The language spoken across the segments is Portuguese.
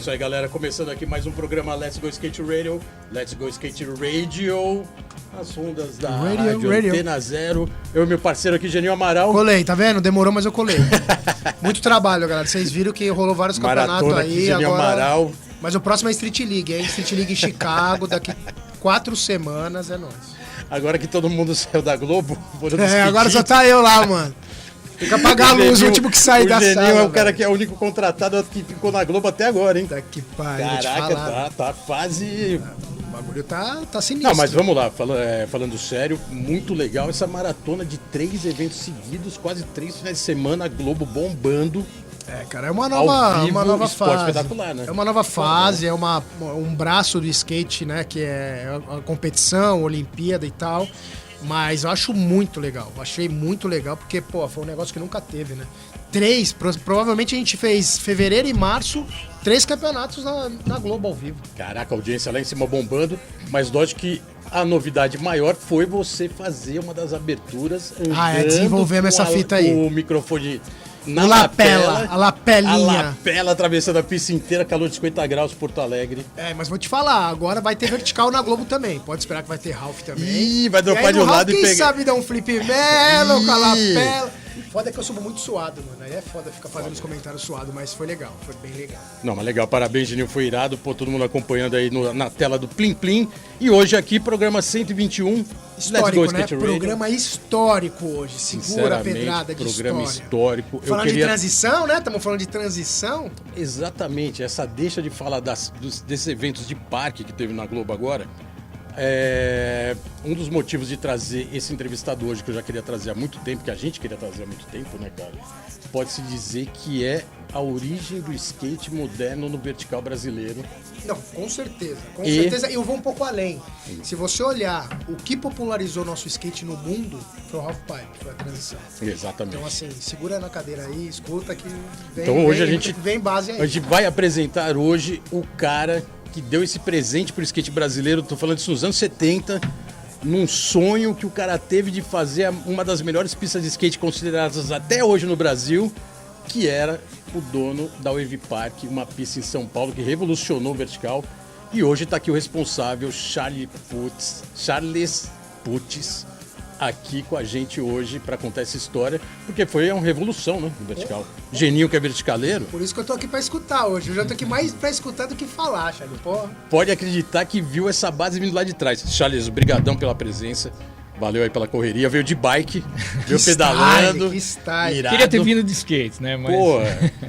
isso aí, galera. Começando aqui mais um programa Let's Go Skate Radio. Let's Go Skate Radio. As ondas da rádio Antena Zero. Eu e meu parceiro aqui, Geninho Amaral. Colei, tá vendo? Demorou, mas eu colei. Muito trabalho, galera. Vocês viram que rolou vários campeonatos aí. Aqui, Geninho agora... Amaral. Mas o próximo é Street League, hein? Street League em Chicago, daqui 4 semanas é nóis. Agora que todo mundo saiu da Globo, agora só tá eu lá, mano. Tem que apagar a luz, o último que sair da sala. O Geninho é o cara que é o único contratado que ficou na Globo até agora, hein? Tá que pariu. Caraca, tá fase... O bagulho tá sinistro. Não, mas vamos lá, falando sério, muito legal essa maratona de 3 eventos seguidos, quase 3 finais de semana, a Globo bombando. É, cara, é uma nova fase. Espetacular, né? É uma nova fase, é um braço do skate, né? Que é a competição, a Olimpíada e tal. Mas eu acho muito legal. Achei muito legal, porque, pô, foi um negócio que nunca teve, né? Provavelmente a gente fez fevereiro e março, 3 campeonatos na Globo ao vivo. Caraca, a audiência lá em cima bombando, mas lógico que a novidade maior foi você fazer uma das aberturas. Desenvolvemos essa fita aí. O microfone na a lapelinha. A lapela atravessando a pista inteira, calor de 50 graus, Porto Alegre. É, mas vou te falar, agora vai ter vertical na Globo também. Pode esperar que vai ter Ralph também. Ih, vai dropar de um lado e pegar. Quem sabe dar um flip melo com a lapela. Foda é que eu subo muito suado, mano. Aí é foda ficar fazendo os comentários suados, mas foi legal, foi bem legal. Não, mas legal, parabéns, Geninho, foi irado. Pô, todo mundo acompanhando aí na tela do Plim Plim. E hoje aqui, programa 121. Histórico, né? Programa histórico hoje. Segura a pedrada de programa história. Histórico. Falando de transição, né? Estamos falando de transição. Exatamente. Essa deixa de falar desses eventos de parque que teve na Globo agora. Um dos motivos de trazer esse entrevistado hoje, que eu já queria trazer há muito tempo, que a gente queria trazer há muito tempo, né, cara? Pode-se dizer que é a origem do skate moderno no vertical brasileiro. Não, com certeza. Com certeza. E eu vou um pouco além. Se você olhar o que popularizou nosso skate no mundo, foi o halfpipe, foi a transição. Exatamente. Então, assim, segura na cadeira aí, escuta que vem, então, hoje vem base aí. A gente vai apresentar hoje o cara que deu esse presente pro skate brasileiro, tô falando disso nos anos 70, num sonho que o cara teve de fazer uma das melhores pistas de skate consideradas até hoje no Brasil, que era o dono da Wave Park, uma pista em São Paulo que revolucionou o vertical. E hoje tá aqui o responsável, Charles Putis, aqui com a gente hoje para contar essa história, porque foi uma revolução, né, no vertical. Geninho que é verticaleiro. Por isso que eu tô aqui para escutar hoje. Eu já tô aqui mais para escutar do que falar, Charles. Porra. Pode acreditar que viu essa base vindo lá de trás. Charles, brigadão pela presença. Valeu aí pela correria. Veio de bike, veio pedalando. Que style. Queria ter vindo de skate, né? Mas... Pô,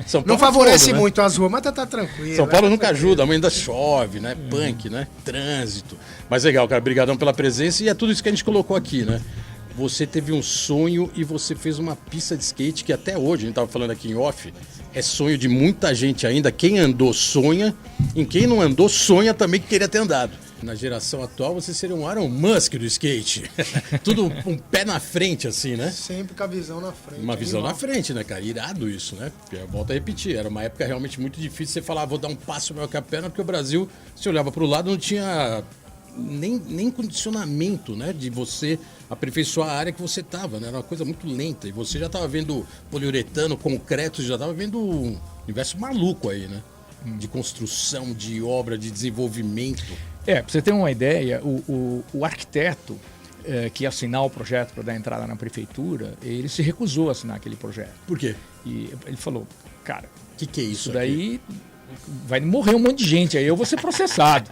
São Paulo não favorece fogo, muito as ruas, mas tá tranquilo. São Paulo nunca ajuda, amanhã ainda chove, né? Punk, né? Trânsito. Mas legal, cara. Brigadão pela presença e é tudo isso que a gente colocou aqui, né? Você teve um sonho e você fez uma pista de skate que até hoje, a gente tava falando aqui em off, é sonho de muita gente ainda. Quem andou sonha, e quem não andou sonha também que queria ter andado. Na geração atual você seria um Elon Musk do skate. Tudo um pé na frente assim, né? Sempre com a visão na frente. Uma visão na frente, né, cara? Irado isso, né? Porque eu volto a repetir, era uma época realmente muito difícil você falar, vou dar um passo maior que a perna, porque o Brasil, se olhava para o lado, não tinha nem condicionamento, né, de você aperfeiçoar a área que você estava, né? Era uma coisa muito lenta. E você já estava vendo poliuretano, concreto, já estava vendo um universo maluco aí, né? De construção, de obra, de desenvolvimento. Pra você ter uma ideia, o arquiteto que ia assinar o projeto para dar entrada na prefeitura, ele se recusou a assinar aquele projeto. Por quê? E ele falou, cara, o que é isso daí vai morrer um monte de gente, aí eu vou ser processado.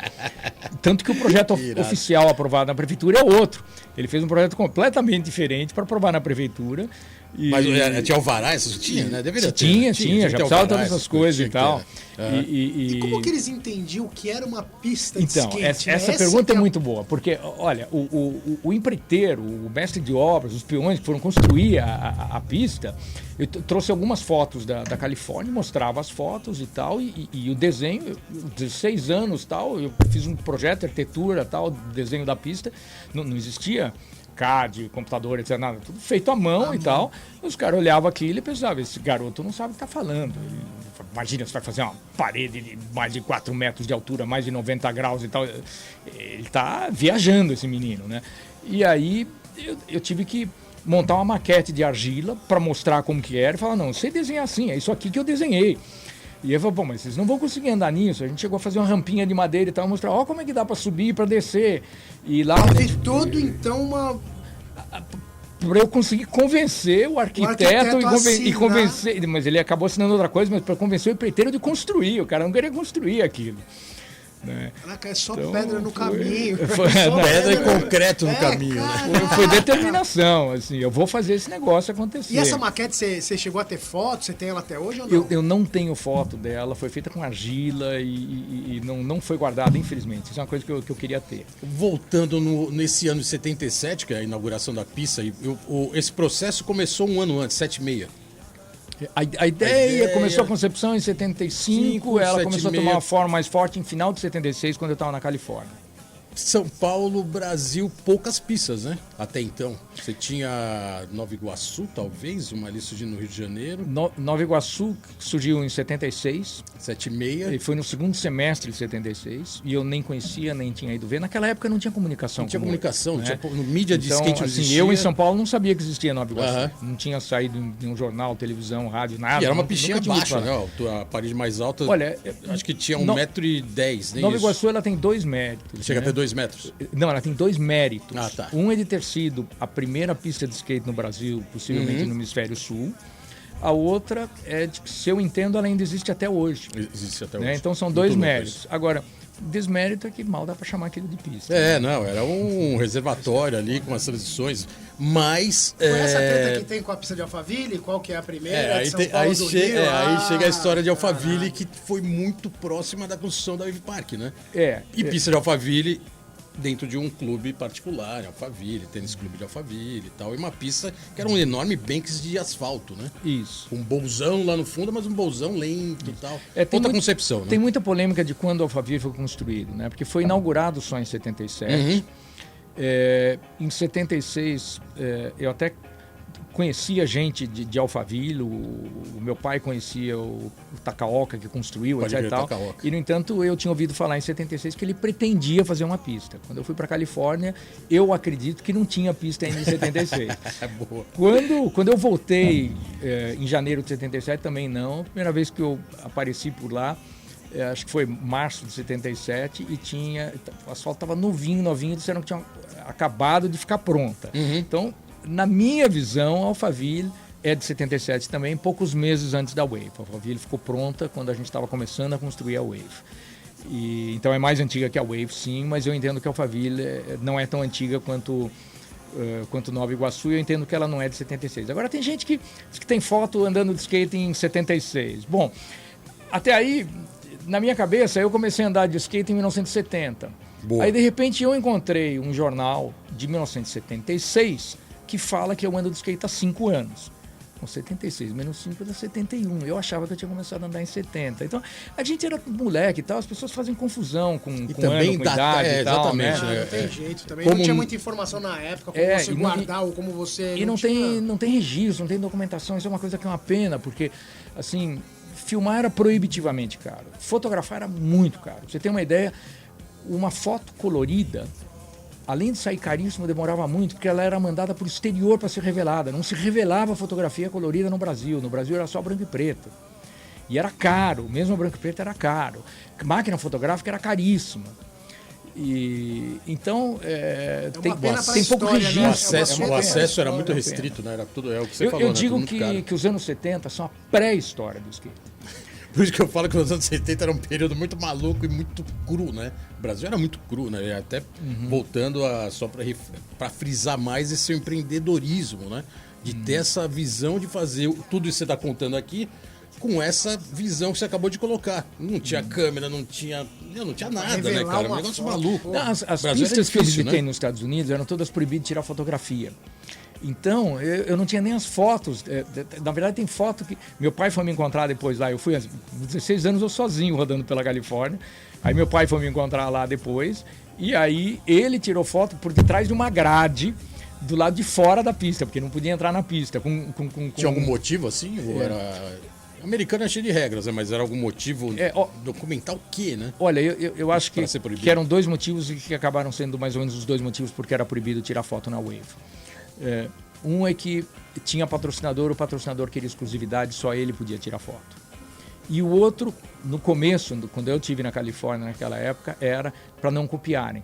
Tanto que o projeto oficial aprovado na prefeitura é outro. Ele fez um projeto completamente diferente para aprovar na prefeitura. Mas tinha alvará? Isso tinha, né? Deveria ter. Tinha, já precisava todas essas coisas e tal. E como que eles entendiam que era uma pista de skate? Então, essa pergunta é muito boa, porque, olha, o empreiteiro, o mestre de obras, os peões que foram construir a pista, eu trouxe algumas fotos da Califórnia, mostrava as fotos e tal, e o desenho, 16 anos tal, eu fiz um projeto, arquitetura tal, desenho da pista, não existia CAD, computador, etc, nada, tudo feito à mão e tal. Os caras olhavam aquilo e pensavam, esse garoto não sabe o que está falando. Imagina, você vai fazer uma parede de mais de 4 metros de altura, mais de 90 graus e tal. Ele está viajando, esse menino, né? E aí eu tive que montar uma maquete de argila para mostrar como que era e falar, não, eu sei desenhar assim, é isso aqui que eu desenhei. E ele falou, pô, mas vocês não vão conseguir andar nisso. A gente chegou a fazer uma rampinha de madeira e tal, mostrar, ó, como é que dá pra subir e pra descer. E lá... Teve todo, então, uma... Para eu conseguir convencer o arquiteto e convencer... Mas ele acabou assinando outra coisa, mas para convencer o empreiteiro de construir. O cara não queria construir aquilo. Né? Caraca, é só então, pedra no caminho. Pedra e concreto no caminho. Né? Foi determinação, assim, eu vou fazer esse negócio acontecer. E essa maquete, você chegou a ter foto? Você tem ela até hoje ou não? Eu não tenho foto dela, foi feita com argila e não foi guardada, infelizmente. Isso é uma coisa que eu queria ter. Voltando nesse ano de 77, que é a inauguração da pista, esse processo começou um ano antes, 76. A ideia começou a concepção em 75, ela começou a tomar uma forma mais forte em final de 76, quando eu estava na Califórnia. São Paulo, Brasil, poucas pistas, né? Até então. Você tinha Nova Iguaçu, talvez, uma ali surgindo no Rio de Janeiro. Nova Iguaçu surgiu em 76. 76. E foi no segundo semestre de 76. E eu nem conhecia, nem tinha ido ver. Naquela época não tinha comunicação. Não tinha comunicação, né? não tinha mídia de skate não assim, existia. Eu em São Paulo não sabia que existia Nova Iguaçu. Não tinha saído em um jornal, televisão, rádio, nada. E era uma piscina baixa, né? A parede mais alta, olha, acho que tinha 1,10 m. Nova Iguaçu, ela tem 2 méritos. Chega né? a ter 2 metros. Não, ela tem 2 méritos. Ah, tá. Um é de ter sido a primeira pista de skate no Brasil, possivelmente no Hemisfério Sul. A outra é de que, se eu entendo, ela ainda existe até hoje. Existe até né? hoje. Então são 2 méritos. Agora, desmérito é que mal dá para chamar aquilo de pista. Não, era um reservatório ali com as transições, mas... Foi essa treta que tem com a pista de Alphaville? Qual que é a primeira? Aí chega a história de Alphaville, que foi muito próxima da construção da Wave Park, né? E pista de Alphaville dentro de um clube particular, Alphaville, tênis clube de Alphaville e tal, e uma pista que era um enorme banks de asfalto, né? Isso. Um bolsão lá no fundo, mas um bolsão lento e tal. Outra concepção, né? Tem muita polêmica de quando o Alphaville foi construído, né? Porque foi inaugurado só em 77. Em 76, eu até conhecia gente de Alphaville, o meu pai conhecia o Takaoka, que construiu, etc. E tal. E, no entanto, eu tinha ouvido falar em 76 que ele pretendia fazer uma pista. Quando eu fui para a Califórnia, eu acredito que não tinha pista ainda em 76. Boa. Quando eu voltei em janeiro de 77, também não. A primeira vez que eu apareci por lá, acho que foi março de 77, e o asfalto estava novinho, disseram que tinha acabado de ficar pronta. Então, na minha visão, a Alphaville é de 77 também, poucos meses antes da Wave. A Alphaville ficou pronta quando a gente estava começando a construir a Wave. Então é mais antiga que a Wave, sim, mas eu entendo que a Alphaville não é tão antiga quanto Nova Iguaçu, e eu entendo que ela não é de 76. Agora tem gente que tem foto andando de skate em 76. Bom, até aí, na minha cabeça, eu comecei a andar de skate em 1970. Boa. Aí, de repente, eu encontrei um jornal de 1976 que fala que eu ando de skate há 5 anos. Com 76 menos 5 dá 71. Eu achava que eu tinha começado a andar em 70. Então, a gente era moleque e tal, as pessoas fazem confusão com também ano, com idade e tal. Exatamente. Né? Não tem jeito também. Não tinha muita informação na época, como você guardar ou como você... E não tem registro, não tem documentação. Isso é uma coisa que é uma pena, porque, assim, filmar era proibitivamente caro. Fotografar era muito caro. Pra você ter uma ideia, uma foto colorida, além de sair caríssimo, demorava muito, porque ela era mandada para o exterior para ser revelada. Não se revelava fotografia colorida no Brasil. No Brasil era só branco e preto. E era caro, mesmo branco e preto era caro. Máquina fotográfica era caríssima. Então, tem pouco registro. Né? O acesso era muito restrito, né? Era tudo, o que você falou. Eu digo que os anos 70 são a pré-história do skate. Por isso que eu falo que os anos 70 era um período muito maluco e muito cru, né? O Brasil era muito cru, né? Até voltando só para frisar mais esse seu empreendedorismo, né? De ter essa visão de fazer tudo isso que você está contando aqui com essa visão que você acabou de colocar. Não tinha câmera, não tinha nada, né, cara? Um negócio maluco. As pistas que eu visitei nos Estados Unidos eram todas proibidas de tirar fotografia. Então, eu não tinha nem as fotos. Na verdade, tem foto que... Meu pai foi me encontrar depois lá. Eu fui, aos 16 anos, eu sozinho rodando pela Califórnia. Aí meu pai foi me encontrar lá depois. E aí ele tirou foto por detrás de uma grade do lado de fora da pista, porque não podia entrar na pista. Tinha algum motivo assim? Ou era... Americano é cheio de regras, né? Mas era algum motivo documentar o quê, né? Olha, eu acho que eram 2 motivos e que acabaram sendo mais ou menos os 2 motivos porque era proibido tirar foto na Wave. Um é que tinha patrocinador, o patrocinador queria exclusividade, só ele podia tirar foto. E o outro, no começo, quando eu estive na Califórnia naquela época, era para não copiarem.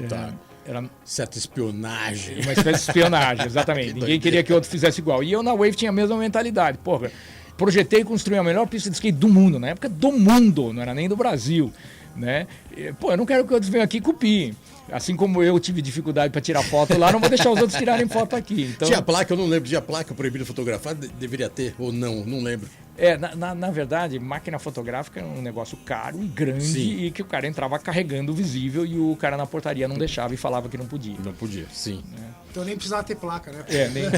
Tá. Era Certa espionagem. uma espécie de espionagem, exatamente. Ninguém queria que o outro fizesse igual. E eu na Wave tinha a mesma mentalidade. Porra, projetei e construí a melhor pista de skate do mundo, na época do mundo, não era nem do Brasil. Né? Eu não quero que outros venham aqui e copiem. Assim como eu tive dificuldade para tirar foto lá, não vou deixar os outros tirarem foto aqui. Então... Tinha placa, eu não lembro. Tinha placa proibida fotografar? Deveria ter, ou não lembro. Na verdade, máquina fotográfica é um negócio caro e grande. Sim. E que o cara entrava carregando o visível e o cara na portaria não deixava e falava que não podia. Não podia, sim. Então nem precisava ter placa, né? Nem O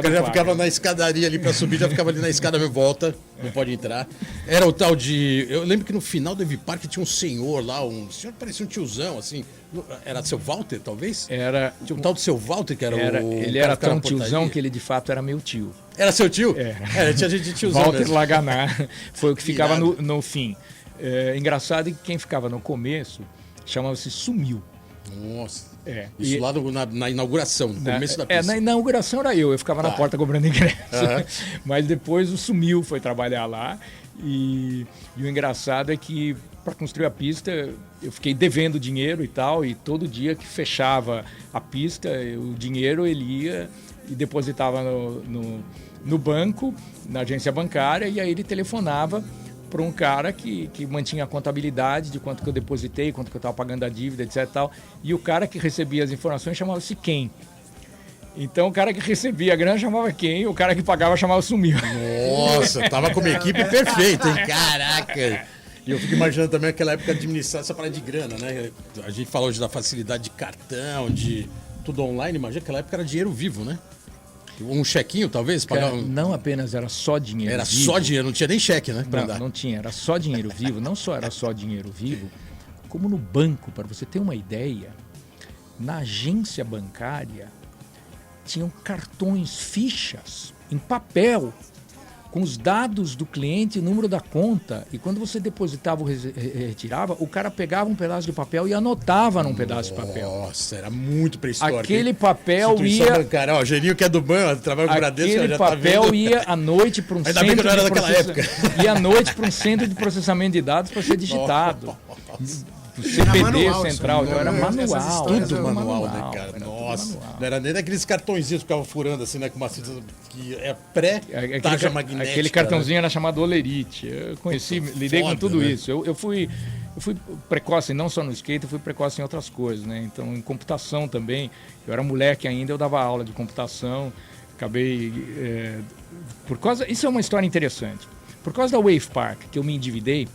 cara já ficava na escadaria ali pra subir, já ficava ali na escada, volta, não pode entrar. Era o tal de... Eu lembro que no final do Wave Park tinha um senhor lá, um senhor que parecia um tiozão, assim. Era seu Walter, talvez? Era. Tinha um tal do seu Walter, que era o... Ele era tão tiozão que ele de fato era meu tio. Era seu tio? Tinha gente de tiozão Walter mesmo. Laganá foi o que ficava no fim. Engraçado que quem ficava no começo chamava-se Sumiu. Nossa. Isso lá na inauguração, no começo da pista. Na inauguração era eu ficava na porta cobrando ingresso. Mas depois o Sumiu foi trabalhar lá. E o engraçado é que para construir a pista eu fiquei devendo dinheiro e tal. E todo dia que fechava a pista, o dinheiro ele ia e depositava no banco, na agência bancária. E aí ele telefonava para um cara que mantinha a contabilidade de quanto que eu depositei, quanto que eu estava pagando a dívida, etc. Tal. E o cara que recebia as informações chamava-se Ken. Então o cara que recebia a grana chamava Ken e o cara que pagava chamava Sumiu. Nossa, tava com uma equipe perfeita, hein? Caraca! E eu fico imaginando também aquela época de administrar essa parada de grana, né? A gente fala hoje da facilidade de cartão, de tudo online, imagina aquela época era dinheiro vivo, né? Um chequinho, talvez? Cara, não apenas era só dinheiro era vivo. Só dinheiro, não tinha nem cheque, né? Não tinha, era só dinheiro vivo. Não só era só dinheiro vivo, como no banco, para você ter uma ideia, na agência bancária tinham cartões, fichas, em papel, com os dados do cliente, o número da conta. E quando você depositava ou retirava, o cara pegava um pedaço de papel e anotava num pedaço de papel. Nossa, era muito pré-histórico. Aquele papel ia... bancária, ó, Geninho que é do banco, trabalha com o Bradesco, aquele já papel tá vendo. ia à noite para um Ainda bem que centro não era de daquela época. Ia à noite para um centro de processamento de dados para ser digitado. O CPD manual, central, então era manual. Tudo manual, né, cara? Era Nossa, manual. não era nem daqueles cartõezinhos que ficavam furando assim, né? Com uma cinta que é pré-taja magnética. Aquele cartãozinho era chamado Olerite. Eu conheci, lidei com tudo isso. Eu fui precoce, não só no skate, eu fui precoce em outras coisas, né? Então, em computação também. Eu era moleque ainda, eu dava aula de computação. Acabei... Isso é uma história interessante. Por causa da Wave Park, que eu me endividei,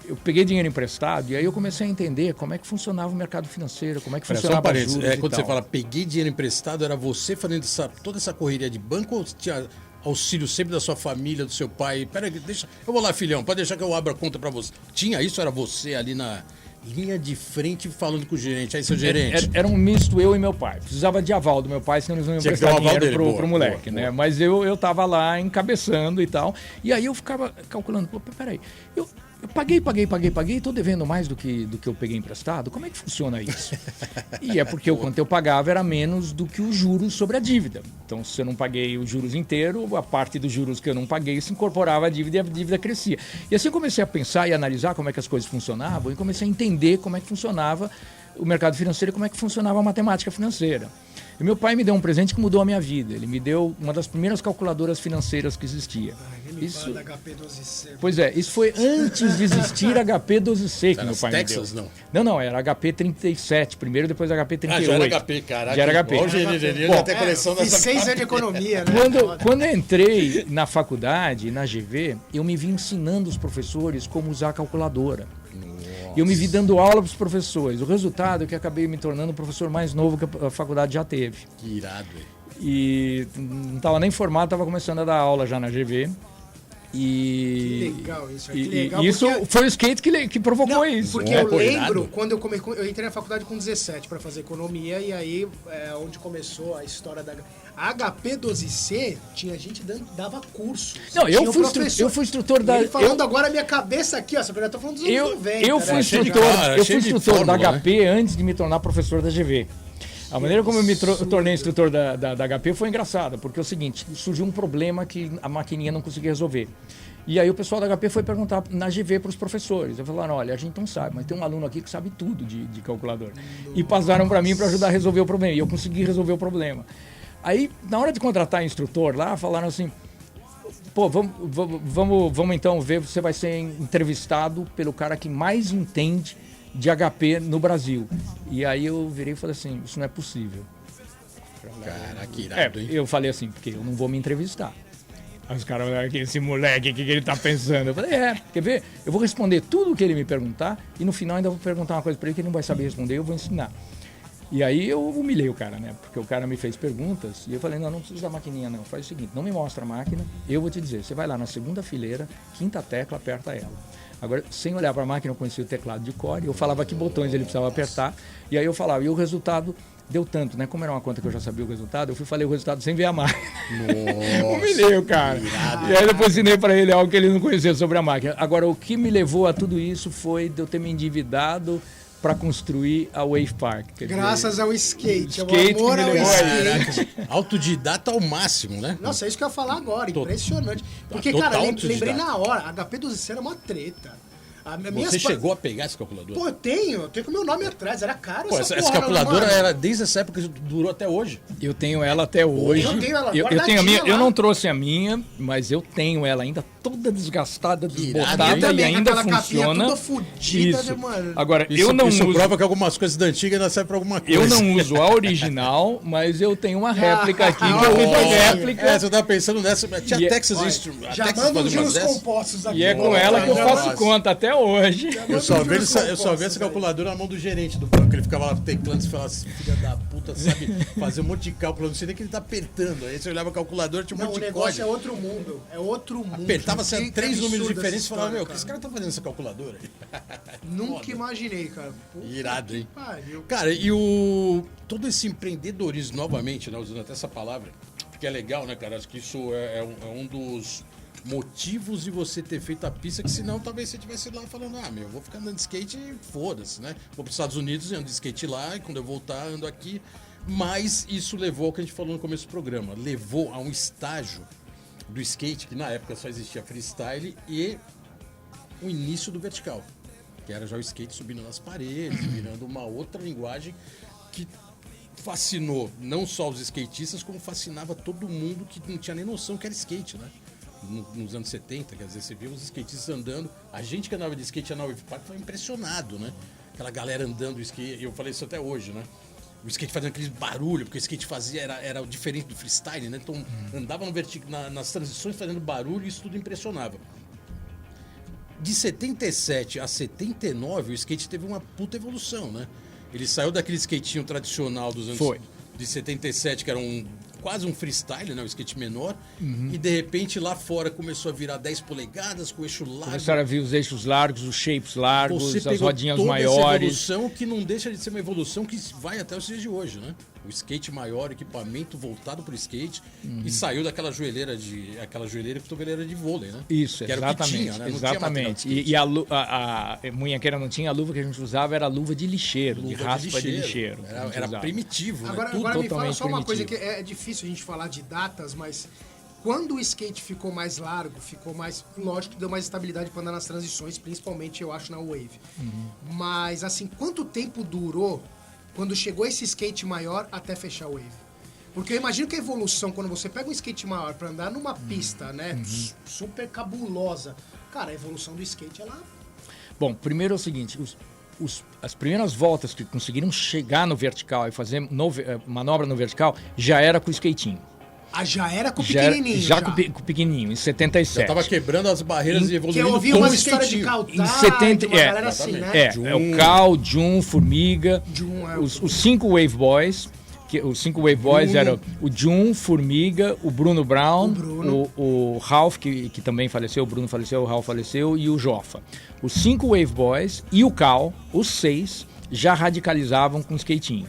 eu peguei dinheiro emprestado e aí eu comecei a entender como é que funcionava o mercado financeiro, como é que funcionava os juros quando e você tal. fala peguei dinheiro emprestado, era você fazendo toda essa correria de banco ou tinha auxílio sempre da sua família, do seu pai? Peraí, deixa, eu vou lá, filhão, pode deixar que eu abra a conta pra você. Tinha isso, era você ali na linha de frente falando com o gerente. Aí, seu gerente... Era um misto eu e meu pai. Precisava de aval do meu pai, senão eles não iam Tinha que prestar ter o aval dinheiro dele. pro moleque, Boa. né? Mas eu tava lá encabeçando e tal. E aí eu ficava calculando, pô, peraí, eu paguei, tô devendo mais do que eu peguei emprestado? Como é que funciona isso? E é porque o quanto eu pagava era menos do que os juros sobre a dívida. Então, se eu não paguei os juros inteiro, a parte dos juros que eu não paguei se incorporava à dívida e a dívida crescia. E assim eu comecei a pensar e analisar como é que as coisas funcionavam e comecei a entender como é que funcionava o mercado financeiro e como é que funcionava a matemática financeira. E meu pai me deu um presente que mudou a minha vida. Ele me deu uma das primeiras calculadoras financeiras que existia. Isso da HP12C. Pois é, isso foi antes de existir HP12C que Era meu pai Texas, me deu. Não, era HP37 primeiro, depois HP38. já era HP, caraca. Já era HP. Igual o Geninho, já tem coleção Fiz dessa 6 anos de economia, né? Quando eu entrei na faculdade, na GV, eu me vi ensinando os professores como usar a calculadora. E eu me vi dando aula para os professores. O resultado é que eu acabei me tornando o professor mais novo que a faculdade já teve. Que irado, velho. E não estava nem formado, estava começando a dar aula já na GV. Que legal isso. Que E legal, isso porque... foi o skate que provocou Não, isso. porque É, eu pô, lembro irado. quando eu entrei na faculdade com 17 para fazer economia e aí onde começou a história da HP12C, tinha gente dava curso. Não, Tinha eu um fui, professor. eu fui instrutor da... Ele falando agora a minha cabeça aqui, ó, só que eu já tô falando dos anos 90. Eu fui né? instrutor, cheio de instrutor da fórmula, HP antes de me tornar professor da GV. A maneira como eu me tornei instrutor da HP foi engraçada, porque é o seguinte, surgiu um problema que a maquininha não conseguia resolver. E aí o pessoal da HP foi perguntar na GV para os professores. Eu falaram, olha, a gente não sabe, mas tem um aluno aqui que sabe tudo de calculador. E passaram para mim para ajudar a resolver o problema. E eu consegui resolver o problema. Aí, na hora de contratar instrutor lá, falaram assim, pô, vamos então ver, você vai ser entrevistado pelo cara que mais entende de HP no Brasil. E aí eu virei e falei assim, isso não é possível. Caraca, irado, hein? Eu falei assim, porque eu não vou me entrevistar. Aí os caras olharam aqui, esse moleque, o que ele tá pensando? Eu falei, quer ver? Eu vou responder tudo o que ele me perguntar e no final ainda vou perguntar uma coisa pra ele que ele não vai saber responder, eu vou ensinar. E aí eu humilhei o cara, né? Porque o cara me fez perguntas e eu falei, não precisa da maquininha não. Faz o seguinte, não me mostra a máquina, eu vou te dizer. Você vai lá na segunda fileira, quinta tecla, aperta ela. Agora, sem olhar para a máquina, eu conhecia o teclado de cor, eu falava que botões ele precisava apertar, e aí eu falava, e o resultado deu tanto, né? Como era uma conta que eu já sabia o resultado, eu falei o resultado sem ver a máquina. Humilhei o cara. E aí depois ensinei para ele algo que ele não conhecia sobre a máquina. Agora, o que me levou a tudo isso foi de eu ter me endividado para construir a Wave Park. Graças ao skate, ao skate amor que me ao levou skate. Autodidata ao máximo, né? Nossa, é isso que eu ia falar agora, impressionante. Porque, Total cara, autodidata. lembrei na hora, HP do Zicera é uma treta. Você chegou a pegar esse calculador? Pô, eu tenho com o meu nome atrás, era caro Pô, essa calculadora era desde essa época que durou até hoje. Eu tenho ela até hoje. Eu tenho ela eu tenho a minha. lá. Eu não trouxe a minha, mas eu tenho ela ainda toda desgastada, desbotada também, e ainda aquela funciona. Toda fudida, Isso. né, mano? Agora, Isso, eu não isso uso. prova que algumas coisas da antiga ainda servem pra alguma coisa. Eu não uso a original, mas eu tenho uma réplica aqui. Que eu fiz a réplica. Você tava pensando nessa. Tinha E- Texas Olha, Instruments. já Texas manda fazia os umas juros dessas. compostos aqui. E é com ela que eu faço conta até hoje. Eu só vi essa calculadora na mão do gerente do banco. Ele ficava lá teclando e falava assim, filha da puta, sabe fazer um monte de cálculo. Não sei nem que ele tá apertando. Aí você olhava a calculadora, tinha um Não, monte o de negócio código. é outro mundo. É outro mundo. Apertava-se Que três números absurda diferentes e essa falava, história, o que esse cara tá fazendo essa calculadora? Nunca imaginei, cara. Puta Irado, que hein? pariu. Cara, e todo esse empreendedorismo, novamente, né, usando até essa palavra, porque é legal, né, cara? Acho que isso é um dos motivos de você ter feito a pista, que senão talvez você estivesse lá falando, eu vou ficar andando de skate e foda-se, né? Vou para os Estados Unidos e ando de skate lá, e quando eu voltar, ando aqui. Mas isso levou ao que a gente falou no começo do programa, levou a um estágio do skate, que na época só existia freestyle, e o início do vertical, que era já o skate subindo nas paredes, virando uma outra linguagem que fascinou não só os skatistas, como fascinava todo mundo que não tinha nem noção que era skate, né? Nos anos 70, quer dizer, você viu os skatistas andando, a gente que andava de skate na Wave Park foi impressionado, né? Aquela galera andando de skate, eu falei isso até hoje, né? O skate fazendo aquele barulho, porque o skate fazia era diferente do freestyle, né? Então andava nas transições fazendo barulho e isso tudo impressionava. De 77 a 79, o skate teve uma puta evolução, né? Ele saiu daquele skatinho tradicional dos anos de 77, que era quase um freestyle, né? Um skate menor. E de repente lá fora começou a virar 10 polegadas com eixo largo. Começaram a vir os eixos largos, os shapes largos, Você as pegou rodinhas toda maiores. essa evolução que não deixa de ser uma evolução que vai até os dias de hoje, né? O skate maior, equipamento voltado para o skate e saiu daquela joelheira e cotoveleira de vôlei, né? Isso, que exatamente. Era o que tinha, né? Não exatamente. tinha E a munhequeira não tinha, a luva que a gente usava era luva de lixeiro, de raspa de lixeiro. Era primitivo, né? Agora Tudo me fala só uma primitivo. coisa que é difícil a gente falar de datas, mas quando o skate ficou mais largo, ficou mais... Lógico que deu mais estabilidade para andar nas transições, principalmente, eu acho, na Wave. Mas, assim, quanto tempo durou quando chegou esse skate maior até fechar a Wave? Porque eu imagino que a evolução, quando você pega um skate maior para andar numa pista, né, super cabulosa, cara, a evolução do skate, ela... Bom, primeiro é o seguinte, as primeiras voltas que conseguiram chegar no vertical e fazer manobra no vertical, já era com o skatinho. Ah, já era com o pequenininho? Já com o pequenininho, em 77. Já tava quebrando as barreiras e evoluindo. Que eu ouvi com uma o história de skatinho. Caltai, Em 70, uma galera assim, né? É o Cal, Jun, Formiga, Jun, os 5 Wave Boys, que os 5 Wave Boys eram o Jun, Formiga, o Bruno Brown, o Ralph, que também faleceu, o Bruno faleceu, o Ralph faleceu, e o Jofa. Os 5 Wave Boys e o Cal, os 6, já radicalizavam com skatinho.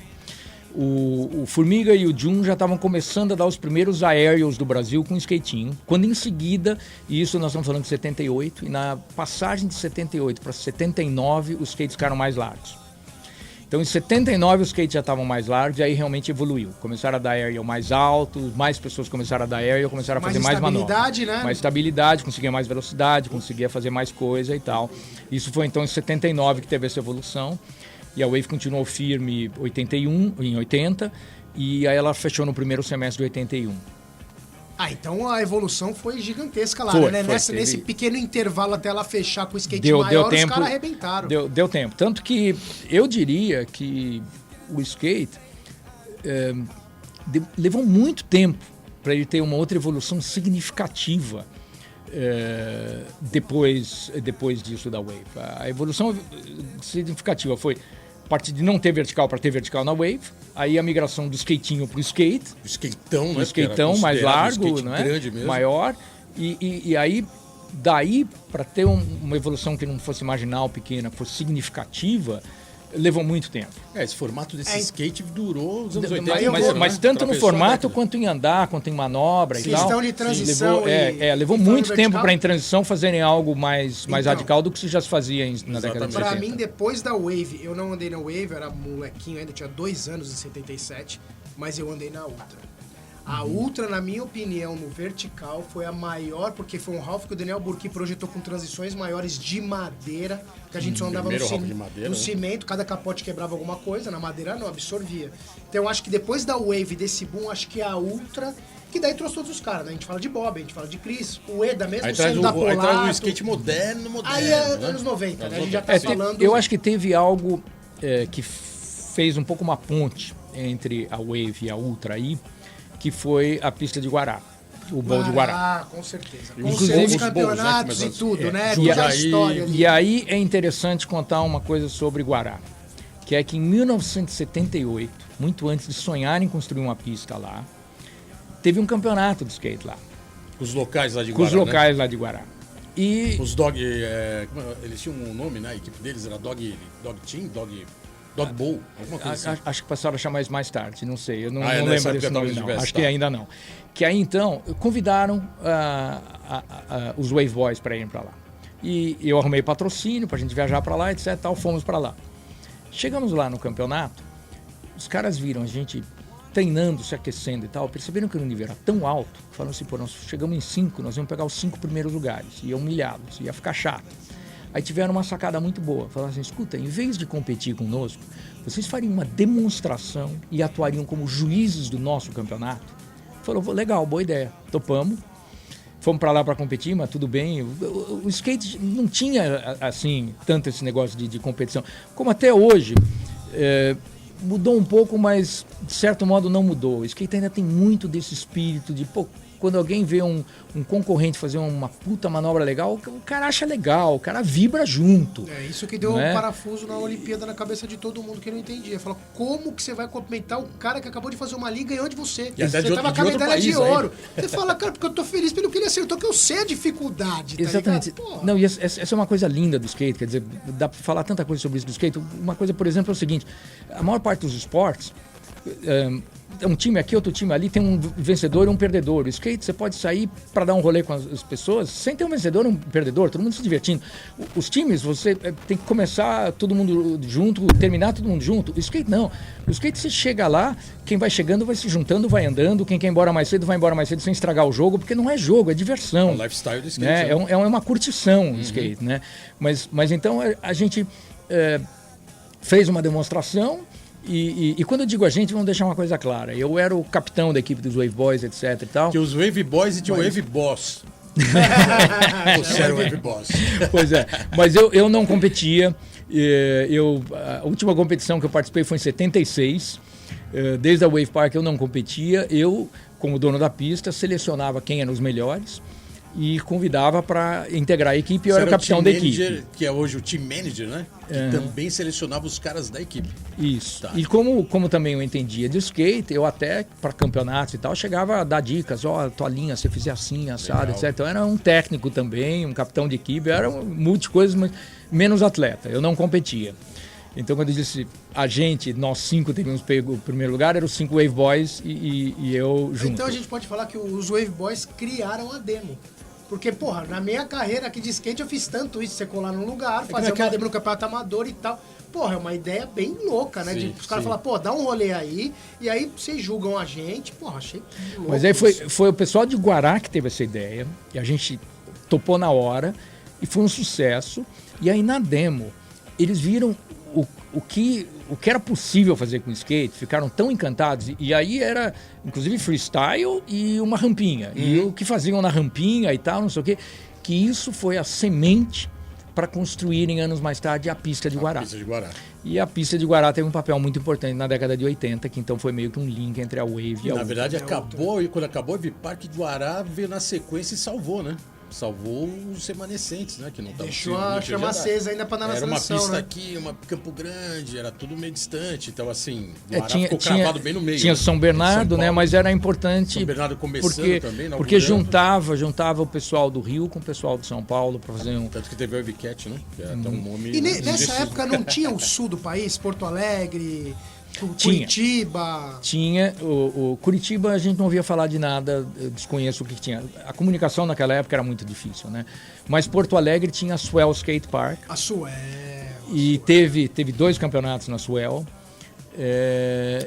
O Formiga e o Jun já estavam começando a dar os primeiros aéreos do Brasil com skatinho, quando em seguida, e isso nós estamos falando de 78, e na passagem de 78 para 79, os skates ficaram mais largos. Então, em 79, os skates já estavam mais largos e aí realmente evoluiu. Começaram a dar aerial mais alto, mais pessoas começaram a dar aerial, começaram a fazer mais manobra. Mais estabilidade, né? Mais estabilidade, conseguia mais velocidade, conseguia fazer mais coisa e tal. Isso foi, então, em 79 que teve essa evolução. E a Wave continuou firme em 80, e aí ela fechou no primeiro semestre de 81. Então a evolução foi gigantesca lá, Foi, né? teve... Nesse pequeno intervalo até ela fechar com o skate deu maior, tempo, os caras arrebentaram. Deu tempo. Tanto que eu diria que o skate levou muito tempo para ele ter uma outra evolução significativa depois disso da Wave. A evolução significativa foi a partir de não ter vertical para ter vertical na Wave, aí a migração do skatinho para o skate. O skateão, né? O skateão mais largo, não é? Grande mesmo. Maior. E aí, daí, para ter uma evolução que não fosse marginal, pequena, que fosse significativa, levou muito tempo. Esse formato desse skate durou os anos 80. Mas tanto no formato quanto em andar, quanto em manobra e tal. Questão de transição. Levou muito tempo para em transição fazerem algo mais radical do que já se fazia na década de 70. Pra mim, depois da Wave, eu não andei na Wave, eu era molequinho ainda, tinha 2 anos em 77, mas eu andei na Ultra. A Ultra, na minha opinião, no vertical, foi a maior, porque foi um Ralph que o Daniel Burki projetou com transições maiores de madeira, que a gente só andava no cimento, cada capote quebrava alguma coisa, na madeira não, absorvia. Então eu acho que depois da Wave, desse boom, acho que a Ultra, que daí trouxe todos os caras, né? A gente fala de Bob, a gente fala de Chris, o Eda mesmo, sendo da Polato. Aí traz o skate moderno. Aí é anos 90, né? A gente já tá falando... Eu acho que teve algo que fez um pouco uma ponte entre a Wave e a Ultra aí, que foi a pista de Guará, o bowl de Guará. Com certeza. Inclusive os campeonatos e tudo, né? Toda a história ali. E aí é interessante contar uma coisa sobre Guará, que é que em 1978, muito antes de sonharem em construir uma pista lá, teve um campeonato de skate lá. Com os locais lá de Guará. Com os locais lá de Guará. E... Os Dog... eles tinham um nome, né? A equipe deles era Dog Team, Dog Bowl, alguma coisa assim. Acho que passaram a chamar isso mais tarde, não sei. Eu não não lembro desse nome, não. Acho que ainda não. Que aí, então, convidaram os Wave Boys para irem para lá. E eu arrumei patrocínio para a gente viajar para lá, etc. Tal, fomos para lá. Chegamos lá no campeonato, os caras viram a gente treinando, se aquecendo e tal, perceberam que o nível era tão alto, falaram assim, nós chegamos em 5, nós íamos pegar os 5 primeiros lugares, ia humilhados, ia ficar chato. Aí tiveram uma sacada muito boa. Falaram assim, escuta, em vez de competir conosco, vocês fariam uma demonstração e atuariam como juízes do nosso campeonato? Falou, legal, boa ideia. Topamos. Fomos para lá para competir, mas tudo bem. O skate não tinha, assim, tanto esse negócio de competição. Como até hoje, mudou um pouco, mas de certo modo não mudou. O skate ainda tem muito desse espírito de, quando alguém vê um concorrente fazer uma puta manobra legal, o cara acha legal, o cara vibra junto. É isso que deu um parafuso na Olimpíada na cabeça de todo mundo que não entendia. Fala, como que você vai cumprimentar o cara que acabou de fazer uma liga e ganhou de você? E você tava com a medalha de ouro. Você fala, cara, porque eu tô feliz pelo que ele acertou, que eu sei a dificuldade, tá exatamente. Não, e essa é uma coisa linda do skate, quer dizer, dá pra falar tanta coisa sobre isso do skate. Uma coisa, por exemplo, é o seguinte, a maior parte dos esportes... um time aqui, outro time ali, tem um vencedor e um perdedor. O skate, você pode sair para dar um rolê com as pessoas sem ter um vencedor e um perdedor, todo mundo se divertindo. Os times, você tem que começar todo mundo junto, terminar todo mundo junto. O skate não. O skate, você chega lá, quem vai chegando vai se juntando, vai andando, quem quer ir embora mais cedo vai embora mais cedo sem estragar o jogo, porque não é jogo, é diversão. É o lifestyle do skate. Né? É uma curtição o skate, né? Mas então a gente fez uma demonstração. E quando eu digo a gente, vamos deixar uma coisa clara. Eu era o capitão da equipe dos Wave Boys, etc e tal. Tinha os Wave Boys e tinha o Wave Boss. Você era o Wave Boss. Pois é. Mas eu não competia. A última competição que eu participei foi em 76. Desde a Wave Park eu não competia. Eu, como dono da pista, selecionava quem eram os melhores e convidava para integrar a equipe. Eu era o capitão da equipe. Que é hoje o team manager, né? Que também selecionava os caras da equipe. Isso. Tá. E como também eu entendia de skate, eu até, para campeonatos e tal, chegava a dar dicas. Tua linha, você fizer assim, assado, etc. Então, eu era um técnico também, um capitão de equipe. Eu era multi coisas, mas menos atleta. Eu não competia. Então, quando eu disse nós 5 teríamos pego o primeiro lugar, eram os 5 Wave Boys e eu junto. Então, a gente pode falar que os Wave Boys criaram a demo. Porque, porra, na minha carreira aqui de skate eu fiz tanto isso, você colar num lugar, fazer uma demo no campeonato amador e tal. porra, é uma ideia bem louca, né? Sim, Os caras sim. falam, pô, dá um rolê aí, e aí vocês julgam a gente. Porra, achei louco. Mas aí isso. foi o pessoal de Guará que teve essa ideia, e a gente topou na hora, e foi um sucesso. E aí na demo, eles viram o que era possível fazer com skate, ficaram tão encantados. E aí era, inclusive, freestyle e uma rampinha. E o que faziam na rampinha e tal, não sei o quê, que isso foi a semente para construírem anos mais tarde a pista de Guará. Pista de Guará. E a pista de Guará teve um papel muito importante na década de 80, que então foi meio que um link entre a Wave e a Na Ultra. verdade, quando acabou o Wave Park, Guará veio na sequência e salvou, né? Salvou os remanescentes, né? Que não estavam Deixou a chama acesa ainda pra dar na Era uma seleção, pista né? aqui, uma Campo Grande, era tudo meio distante. Então, assim, Guará Tinha, ficou cravado bem no meio. tinha né? São Bernardo, São né? Paulo. Mas era importante São Bernardo começando porque, também, porque inaugurando. juntava o pessoal do Rio com o pessoal de São Paulo para fazer um... Tanto que teve o Wavcat, né? Que era até um nome... E né? nessa época não tinha o sul do país? Porto Alegre, Tinha. Curitiba... Tinha, o Curitiba a gente não ouvia falar de nada, eu desconheço o que tinha. A comunicação naquela época era muito difícil, né? Mas Porto Alegre tinha a Swell Skate Park A Suel... e teve 2 campeonatos na Swell.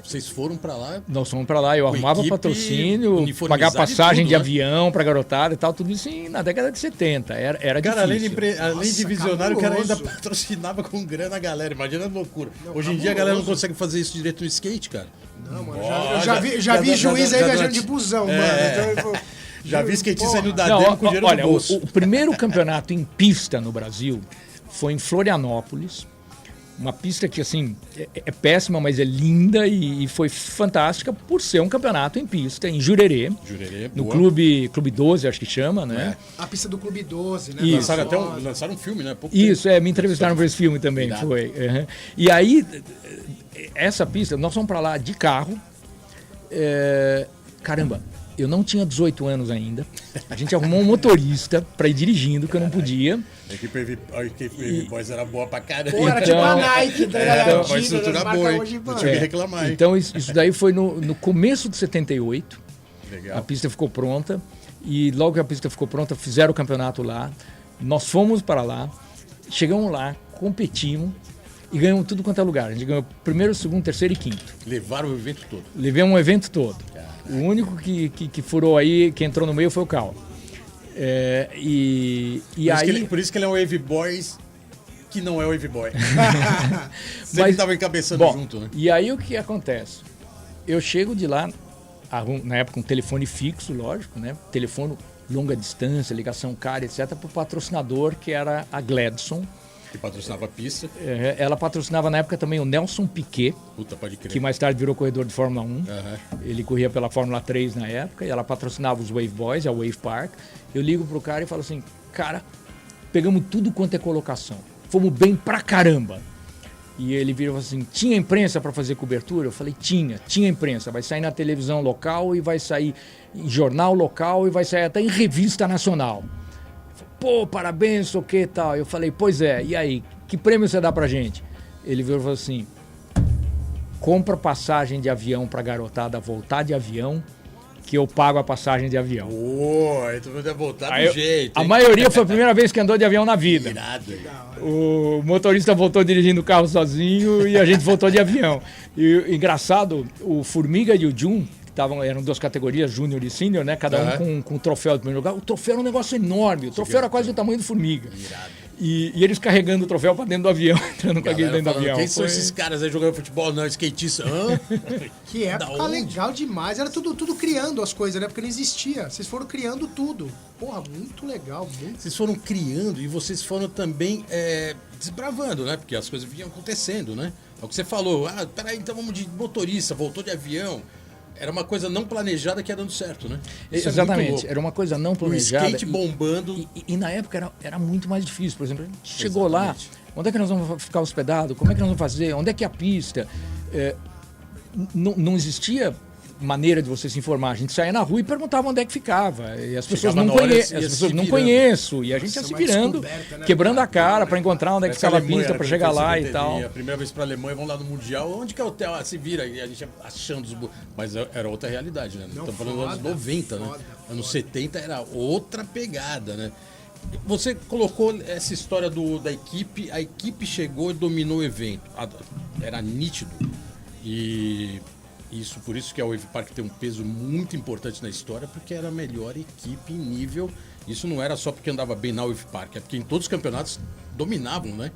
Vocês foram pra lá... Nós fomos para lá, eu arrumava equipe patrocínio, uniformizada pagar passagem e tudo, de né? avião pra garotada e tal, tudo isso na década de 70. Era Cara, além difícil. de visionário, o cara ainda cabuloso. patrocinava com grana a galera. Imagina a loucura. Não, Hoje em dia a galera não consegue fazer isso direito no skate, cara. Não, mano, Ó, eu já vi juiz aí viajando de busão, É. mano. Então, Já vi skatista porra. saindo da Não, demo com dinheiro olha, no bolso. o primeiro campeonato em pista no Brasil foi em Florianópolis. Uma pista que, assim, é péssima, mas é linda e foi fantástica por ser um campeonato em pista, em Jurerê. Jurerê, No boa. Clube 12, acho que chama, né? A pista do Clube 12, né? Isso. Lançaram até Famosa. lançaram um filme, né? Pouco Isso, me entrevistaram para esse filme também, Irado. foi. Uhum. E aí, essa pista, nós fomos para lá de carro. Caramba, eu não tinha 18 anos ainda. A gente arrumou um motorista para ir dirigindo, que eu não podia. A equipe Wave Boys era boa pra caramba. Pô, era tipo a Nike, tá ligado? Então, A uma estrutura das marcas boa, hein? hoje, Não mano. tinha o que reclamar, hein? Então isso daí foi no começo de 78. Legal. A pista ficou pronta. E logo que a pista ficou pronta, fizeram o campeonato lá. Nós fomos para lá. Chegamos lá, competimos. E ganhamos tudo quanto é lugar. A gente ganhou primeiro, segundo, terceiro e quinto. Levaram o evento todo. Levamos um evento todo. O único que furou aí, que entrou no meio, foi o Cal. Por isso que ele é um Wave Boys que não é Wave Boy. Sempre Mas- estava encabeçando Bom, junto, né? E aí o que acontece? Eu chego de lá, na época um telefone fixo, lógico, né? Telefone longa distância, ligação cara, etc., para o patrocinador, que era a Gladson. Que patrocinava a pista. Ela patrocinava na época também o Nelson Piquet, Puta, pode crer. que mais tarde virou corredor de Fórmula 1. Aham. Ele corria pela Fórmula 3 na época, e ela patrocinava os Wave Boys, a Wave Park. Eu ligo pro cara e falo assim, cara, pegamos tudo quanto é colocação. Fomos bem pra caramba. E ele vira e fala assim, tinha imprensa para fazer cobertura? Eu falei, tinha imprensa. Vai sair na televisão local e vai sair em jornal local e vai sair até em revista nacional. Pô, parabéns, o que e tal. Eu falei, pois é, e aí, que prêmio você dá pra gente? Ele virou e falou assim, compra passagem de avião pra garotada voltar de avião, que eu pago a passagem de avião. Pô, aí tu vai voltar Aí do eu- jeito, a hein? maioria foi a primeira vez que andou de avião na vida. Irado. O motorista voltou dirigindo o carro sozinho e a gente voltou de avião. E engraçado, o Formiga e o Jun, que eram 2 categorias, Júnior e Sênior, né? Cada um com um troféu de primeiro lugar. O troféu era um negócio enorme. O troféu era quase do tamanho do Formiga. Irado. E eles carregando o troféu pra dentro do avião, entrando com aquele Galera dentro do falando, avião. quem são Foi- esses caras aí jogando futebol? Não, skatista. Hã? Que Da época onde? legal demais. Era tudo criando as coisas, né? Porque não existia. Vocês foram criando tudo. Porra, muito legal. Muito... Vocês foram criando e vocês foram também desbravando, né? Porque as coisas vinham acontecendo, né? É o que você falou. Ah, peraí, então vamos de motorista, voltou de avião. Era uma coisa não planejada que ia dando certo, né? Isso é muito Exatamente, louco. era uma coisa não O planejada. skate bombando. E na época era muito mais difícil. Por exemplo, a gente chegou lá, Exatamente. onde é que nós vamos ficar hospedados? Como é que nós vamos fazer? Onde é que é a pista? Não existia maneira de você se informar. A gente saía na rua e perguntava onde é que ficava. E as pessoas Chegava não na hora, conhecem. ia As se pessoas não virando. conheço. E a gente ia Nossa, se uma virando, descoberta, né, quebrando cara? a cara para encontrar onde é que Essa ficava a Alemanha pista era para que chegar foi lá em e tal. 70, A primeira vez pra Alemanha, vamos lá no Mundial. Onde que é o hotel? Ah, se vira. E a gente achando os... Mas era outra realidade, né? Não, Estamos falando dos anos foda, 90, né? foda, Anos 70 era outra pegada, né? Você colocou essa história da equipe, a equipe chegou e dominou o evento. Era nítido. E por isso que a Wave Park tem um peso muito importante na história, porque era a melhor equipe em nível. Isso não era só porque andava bem na Wave Park, é porque em todos os campeonatos dominavam, né?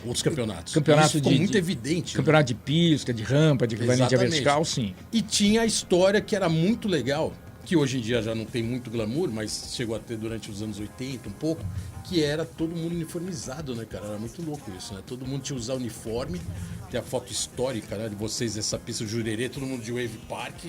Outros campeonatos. Campeonato isso ficou muito evidente. Campeonato de pista, de rampa, de equivalente vertical, sim. E tinha a história que era muito legal, que hoje em dia já não tem muito glamour, mas chegou a ter durante os anos 80 um pouco, que era todo mundo uniformizado, né, cara? Era muito louco isso, né? Todo mundo tinha que usar uniforme. Tem a foto histórica, né, de vocês nessa pista do Jurerê, todo mundo de Wave Park,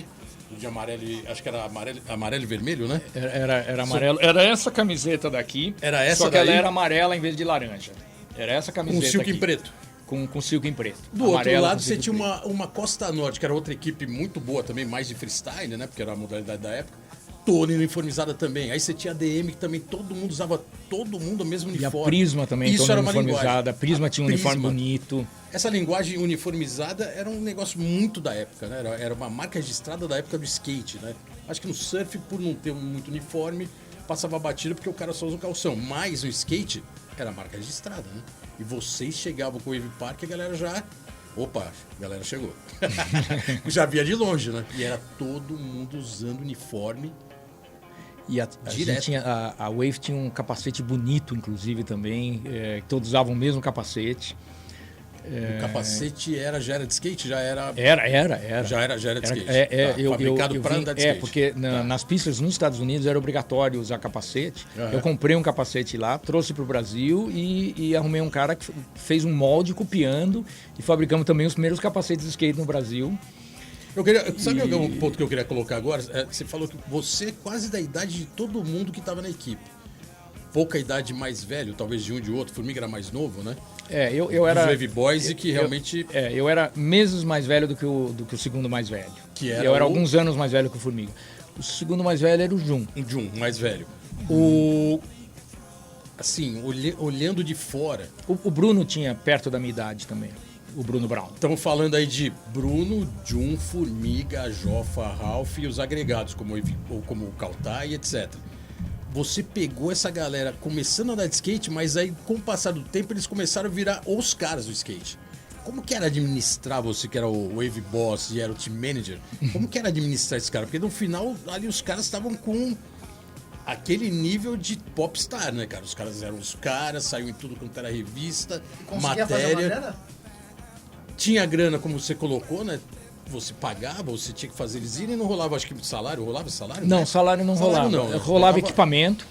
de amarelo, acho que era amarelo e vermelho, né? Era amarelo. Era essa camiseta daqui, era essa só que ela era amarela em vez de laranja. Era essa camiseta com silco aqui. em preto. Com silco em preto. Do outro lado você tinha uma Costa Norte, que era outra equipe muito boa também, mais de freestyle, né? Porque era a modalidade da época. Toda uniformizada também. Aí você tinha a DM, que também todo mundo usava, todo mundo o mesmo uniforme. E a Prisma também, isso toda era uniformizada. A Prisma tinha um uniforme bonito. Essa linguagem uniformizada era um negócio muito da época, né? Era uma marca registrada da época do skate, né? Acho que no surf, por não ter muito uniforme, passava batido porque o cara só usa o calção. Mas no skate, era marca registrada, né? E vocês chegavam com o Wave Park e a galera já... Opa, a galera chegou. Já via de longe, né? E era todo mundo usando uniforme. E a Wave tinha um capacete bonito, inclusive, também. Todos usavam o mesmo capacete. O capacete já era de skate? Já era de skate. Fabricado para andar de skate. Porque nas pistas nos Estados Unidos era obrigatório usar capacete. Eu comprei um capacete lá, trouxe para o Brasil e arrumei um cara que fez um molde copiando e fabricamos também os primeiros capacetes de skate no Brasil. Sabe um ponto que eu queria colocar agora? Você falou que você é quase da idade de todo mundo que estava na equipe. Pouca idade mais velho, talvez de um de outro. Formiga era mais novo, né? Eu era... Os Wave Boys e que realmente... eu era meses mais velho do que o segundo mais velho. Eu era alguns anos mais velho que o Formiga. O segundo mais velho era o Jun. O Jun, mais velho. Assim, olhando de fora... O Bruno tinha perto da minha idade também. O Bruno Brown. Estamos falando aí de Bruno, Jun, Formiga, Jofa, Ralph e os agregados, como o Kautai, etc. Você pegou essa galera começando a andar de skate, mas aí com o passar do tempo eles começaram a virar os caras do skate. Como que era administrar você, que era o Wave Boss e era o Team Manager? Como que era administrar esse cara? Porque no final ali os caras estavam com aquele nível de popstar, né, cara? Os caras eram os caras, saiu em tudo quanto era revista, matéria. Tinha grana, como você colocou, né? Você pagava, você tinha que fazer eles irem, não rolava, acho que salário, rolava salário? Não, né? salário não rolava. Não, né? Rolava equipamento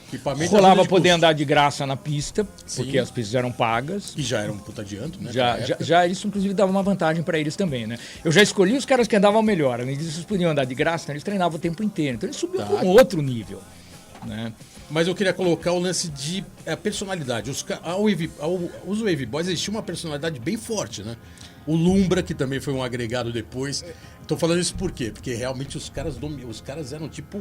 rolava poder andar de graça na pista, porque as pistas eram pagas. E já era um puta adianto, né? Já isso, inclusive, dava uma vantagem para eles também, né? Eu já escolhi os caras que andavam melhor, eles podiam andar de graça, então eles treinavam o tempo inteiro. Então eles subiam para um outro nível, né? Mas eu queria colocar o lance de personalidade. Os Wave Boys, eles tinham uma personalidade bem forte, né? O Lumbra, que também foi um agregado depois. Tô falando isso por quê? Porque realmente os caras eram tipo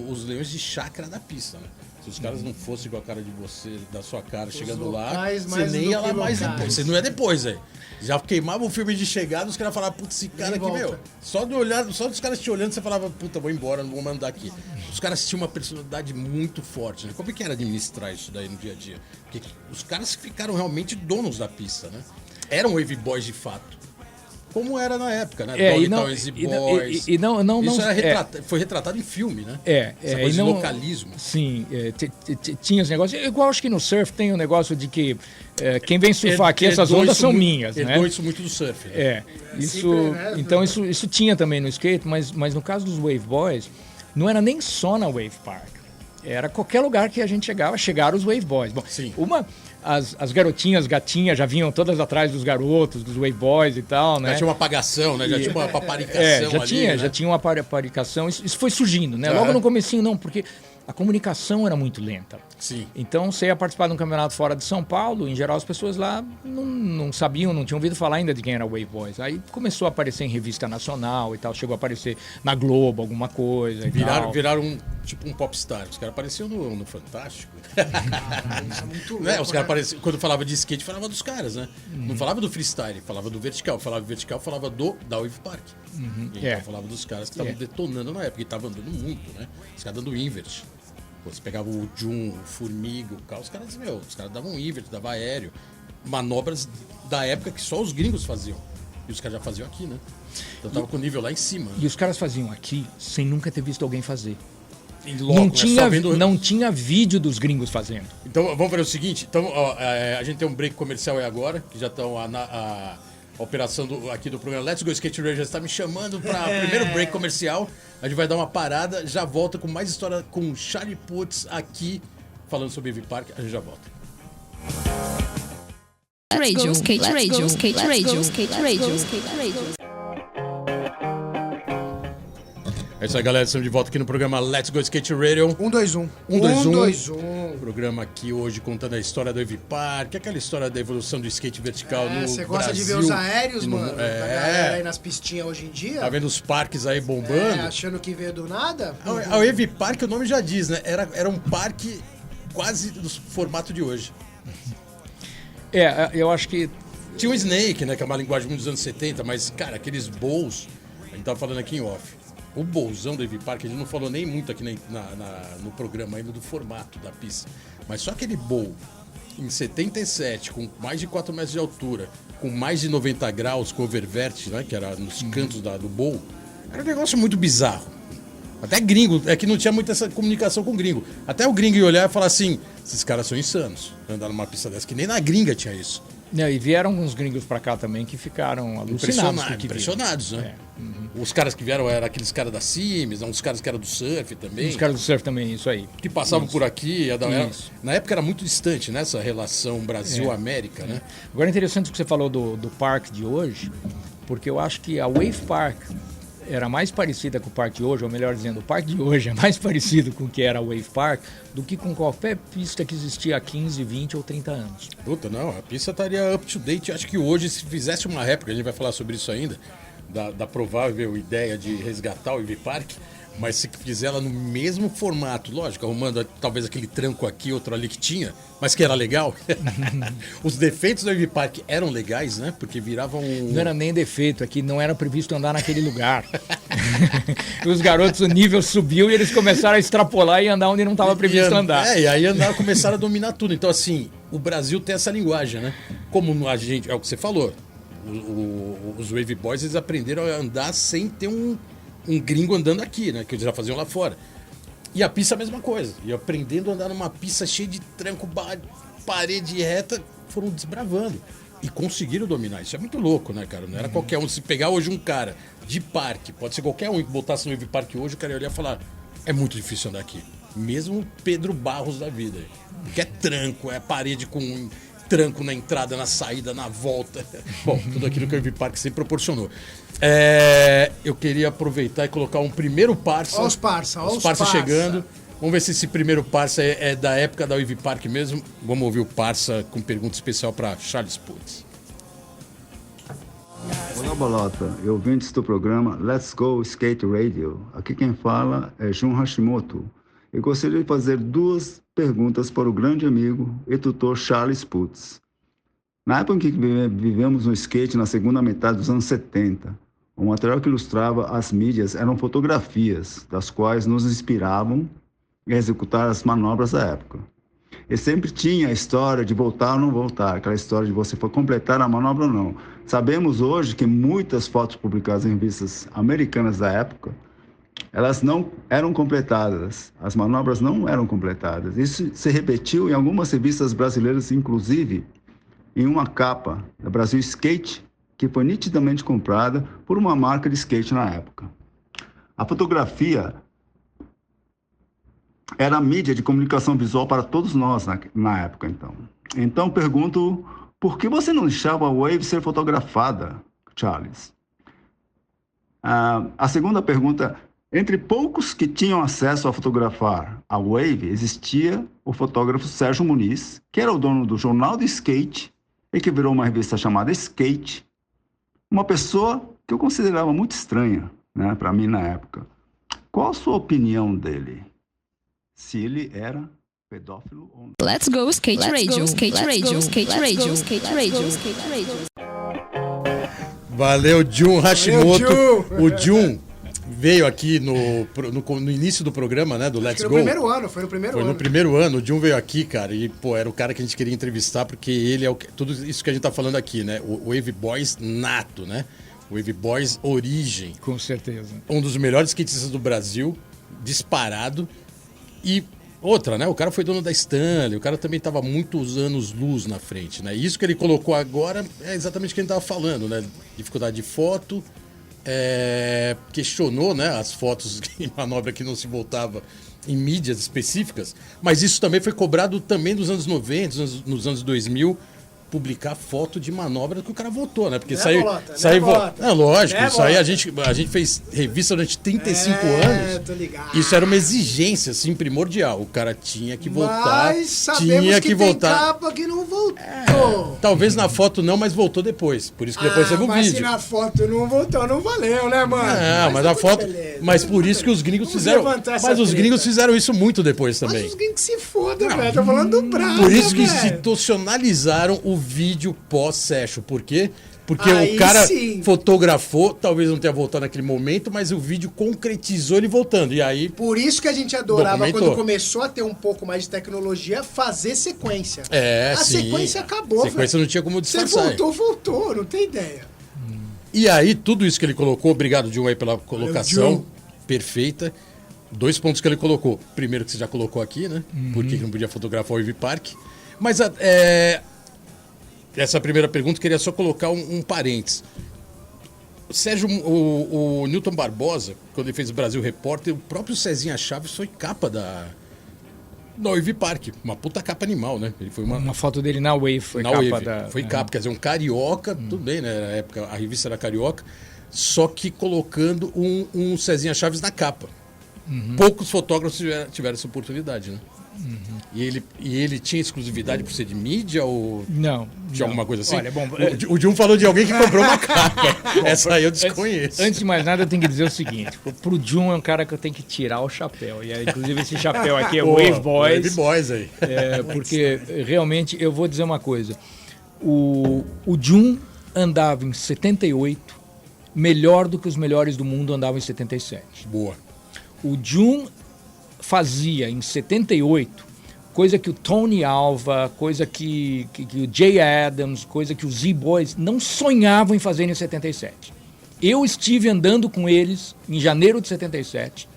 os leões de chácara da pista, né? Se os caras não fossem com a cara de você, da sua cara, chegando lá, você nem ia lá mais depois. Você não é depois, aí. Já queimava o filme de chegada, os caras falavam, putz, esse cara aqui, meu. Só dos caras te olhando, você falava, puta, vou embora, não vou mandar aqui. Os caras tinham uma personalidade muito forte, né? Como é que era administrar isso daí no dia a dia? Porque os caras ficaram realmente donos da pista, né? Eram Wave Boys de fato. Como era na época, né? Boys. Isso foi retratado em filme, né? Essa coisa de localismo. Sim, tinha os negócios. Igual acho que no surf tem o negócio de que quem vem surfar aqui, essas ondas são minhas, né? Herdou isso muito do surf. Né? Então isso tinha também no skate, mas no caso dos Wave Boys, não era nem só na Wave Park. Era qualquer lugar que a gente chegaram os Wave Boys. Bom, sim. As garotinhas, gatinhas, já vinham todas atrás dos garotos, dos Wave Boys e tal, né? Já tinha uma apagação, né? Já tinha uma paparicação já tinha uma paparicação. Isso foi surgindo, né? Logo no comecinho não, porque a comunicação era muito lenta. Sim. Então, você ia participar de um campeonato fora de São Paulo, em geral as pessoas lá não sabiam, não tinham ouvido falar ainda de quem era Wave Boys. Aí começou a aparecer em revista nacional e tal, chegou a aparecer na Globo, alguma coisa. Viraram tipo um popstar. Os caras apareciam no Fantástico. Muito louco, os caras apareciam, quando falava de skate, falava dos caras, né? Não falava do freestyle, falava do vertical. Falava do vertical, falava da Wave Park. Então falava dos caras que estavam detonando na época, e estavam andando muito, né? Os caras dando invert. Pô, você pegava o Jun, o Formiga, o carro, os caras davam invert, davam aéreo. Manobras da época que só os gringos faziam. E os caras já faziam aqui, né? Então tava com o nível lá em cima. E os caras faziam aqui sem nunca ter visto alguém fazer. E logo, não tinha vídeo dos gringos fazendo. Então vamos fazer o seguinte. Então, a gente tem um break comercial aí agora, que já estão a operação aqui do programa Let's Go Skate Radio já está me chamando para o primeiro break comercial. A gente vai dar uma parada, já volta com mais história com Charlie Puth aqui, falando sobre Ivy Park. A gente já volta. Radio, Skate Radio, Skate Radio, Skate Radio, Skate Radio. É isso aí, galera. Estamos de volta aqui no programa Let's Go Skate Radio. 121. 121. Programa aqui hoje contando a história do Ivy Park, aquela história da evolução do skate vertical no Brasil. Você gosta de ver os aéreos, mano? Da galera aí nas pistinhas hoje em dia. Tá vendo os parques aí bombando? Achando que veio do nada? O Ivy Park, o nome já diz, né? Era um parque quase do formato de hoje. Eu acho que... Tinha o Snake, né? Que é uma linguagem muito dos anos 70, mas, cara, aqueles bowls... A gente tava falando aqui em off. O bowlzão do Ivy Park, a gente não falou nem muito aqui no programa ainda do formato da pista. Mas só aquele bowl em 77, com mais de 4 metros de altura, com mais de 90 graus, com oververt, né? Que era nos cantos do bowl. Era um negócio muito bizarro. Até gringo, é que não tinha muita essa comunicação com o gringo. Até o gringo ia olhar e falar assim, esses caras são insanos. Andar numa pista dessa, que nem na gringa tinha isso. E vieram uns gringos pra cá também que ficaram alucinados. Impressionados, né? Os caras que vieram eram aqueles caras da Sims, uns caras que eram do surf também. Os caras do surf também, isso aí. Que passavam por aqui. Na época era muito distante, né? Essa relação Brasil-América, né? Agora é interessante o que você falou do parque de hoje, porque eu acho que a Wave Park era mais parecida com o parque de hoje, ou melhor dizendo, o parque de hoje é mais parecido com o que era a Wave Park do que com qualquer pista que existia há 15, 20 ou 30 anos. Puta, não, a pista estaria up to date. Acho que hoje, se fizesse uma réplica, a gente vai falar sobre isso ainda, da provável ideia de resgatar o Ivy Park, mas se fizer ela no mesmo formato, lógico, arrumando talvez aquele tranco aqui, outro ali que tinha, mas que era legal. Os defeitos do Ivy Park eram legais, né? Porque viravam... Não era nem defeito, aqui não era previsto andar naquele lugar. Os garotos, o nível subiu e eles começaram a extrapolar e andar onde não estava previsto andar. E aí começaram a dominar tudo. Então, assim, o Brasil tem essa linguagem, né? Como a gente, é o que você falou, os Wave Boys, eles aprenderam a andar sem ter um gringo andando aqui, né? Que eles já faziam lá fora. E a pista é a mesma coisa. E aprendendo a andar numa pista cheia de tranco, parede reta, foram desbravando. E conseguiram dominar. Isso é muito louco, né, cara? Não era qualquer um. Se pegar hoje um cara de parque, pode ser qualquer um que botasse no Wave Park hoje, o cara ia olhar e falar, é muito difícil andar aqui. Mesmo Pedro Barros da vida. Que é tranco, é parede com tranco na entrada, na saída, na volta. Bom, tudo aquilo que o Ivy Park sempre proporcionou. Eu queria aproveitar e colocar um primeiro parça. Olha os parça chegando. Vamos ver se esse primeiro parça é da época da Ivy Park mesmo. Vamos ouvir o parça com pergunta especial para Charles Puth. Olá, Bolota e ouvintes do programa Let's Go Skate Radio. Aqui quem fala é Jun Hashimoto. Eu gostaria de fazer 2 perguntas para o grande amigo e tutor Charles Puth. Na época em que vivemos no skate, na segunda metade dos anos 70, o material que ilustrava as mídias eram fotografias, das quais nos inspiravam a executar as manobras da época. E sempre tinha a história de voltar ou não voltar, aquela história de você for completar a manobra ou não. Sabemos hoje que muitas fotos publicadas em revistas americanas da época, elas não eram completadas, as manobras não eram completadas. Isso se repetiu em algumas revistas brasileiras, inclusive em uma capa da Brasil Skate, que foi nitidamente comprada por uma marca de skate na época. A fotografia era a mídia de comunicação visual para todos nós na época, então. Então pergunto, por que você não deixava a Wave ser fotografada, Charles? A segunda pergunta, entre poucos que tinham acesso a fotografar a Wave, existia o fotógrafo Sérgio Muniz, que era o dono do Jornal do Skate e que virou uma revista chamada Skate, uma pessoa que eu considerava muito estranha, né, para mim na época. Qual a sua opinião dele? Se ele era pedófilo ou não? Let's go Skate Radio, Skate Radio, Skate Radio, Skate Radio, Skate Radio. Valeu, Jun Hashimoto. O Jun veio aqui no início do programa, né? Do Let's Go. Foi no primeiro ano. Foi No primeiro ano. O Jun veio aqui, cara, e, pô, era o cara que a gente queria entrevistar, porque ele é tudo isso que a gente tá falando aqui, né? O Wave Boys nato, né? O Wave Boys origem. Com certeza. Um dos melhores skatistas do Brasil, disparado. E outra, né? O cara foi dono da Stanley, o cara também tava muitos anos luz na frente, né? E isso que ele colocou agora é exatamente o que a gente tava falando, né? Dificuldade de foto, questionou, né? As fotos em manobra que não se voltava em mídias específicas, mas isso também foi cobrado também nos anos 90, nos anos 2000, publicar foto de manobra que o cara votou, né? Porque saiu. Lógico, isso aí a gente fez revista durante 35 anos. Tô ligado. Isso era uma exigência, assim, primordial. O cara tinha que votar. Mas sabemos que tem capa que não voltou. Talvez na foto não, mas voltou depois. Por isso que depois teve um mas vídeo. se na foto não voltou, não valeu, né, mano? Mas na foto. Beleza, mas por isso que os gringos fizeram. Mas os gringos fizeram isso muito depois também. Mas os gringos se fodam, velho. Tô falando do Braga, Por isso que véio. institucionalizaram o vídeo pós-session. Por quê? Porque Aí o cara sim. fotografou, talvez não tenha voltado naquele momento, mas o vídeo concretizou ele voltando. E aí. Por isso que a gente adorava, Documentou. quando começou a ter um pouco mais de tecnologia, fazer sequência. A sim. sequência acabou, A sequência velho. não tinha como Você disfarçar. voltou, não tem ideia. E aí, tudo isso que ele colocou, obrigado, Jun, aí pela colocação Jun. perfeita. 2 pontos que ele colocou. Primeiro, que você já colocou aqui, né? Por que não podia fotografar o Wave Park? Mas essa primeira pergunta, eu queria só colocar um parênteses. Sérgio, o Newton Barbosa, quando ele fez o Brasil Repórter, o próprio Cezinha Chaves foi capa da Wave Park. Uma puta capa animal, né? Ele foi Uma foto dele na Wave foi na capa Wave. da... Foi capa, quer dizer, um carioca, tudo bem, né? Na época a revista era carioca, só que colocando um Cezinha Chaves na capa. Poucos fotógrafos tiveram essa oportunidade, né? E ele tinha exclusividade por ser de mídia ou Não. tinha alguma coisa assim? Olha, bom, O Jun falou de alguém que comprou uma capa. Essa aí eu desconheço. Antes de mais nada, eu tenho que dizer o seguinte: pro Jun é um cara que eu tenho que tirar o chapéu. E inclusive esse chapéu aqui é Wave Boys. Wave Boys aí. Porque realmente eu vou dizer uma coisa. O Jun andava em 78 melhor do que os melhores do mundo andavam em 77. Boa. O Jun fazia em 78 coisa que o Tony Alva, coisa que o Jay Adams, coisa que os Z-Boys não sonhavam em fazer em 77. Eu estive andando com eles em janeiro de 77.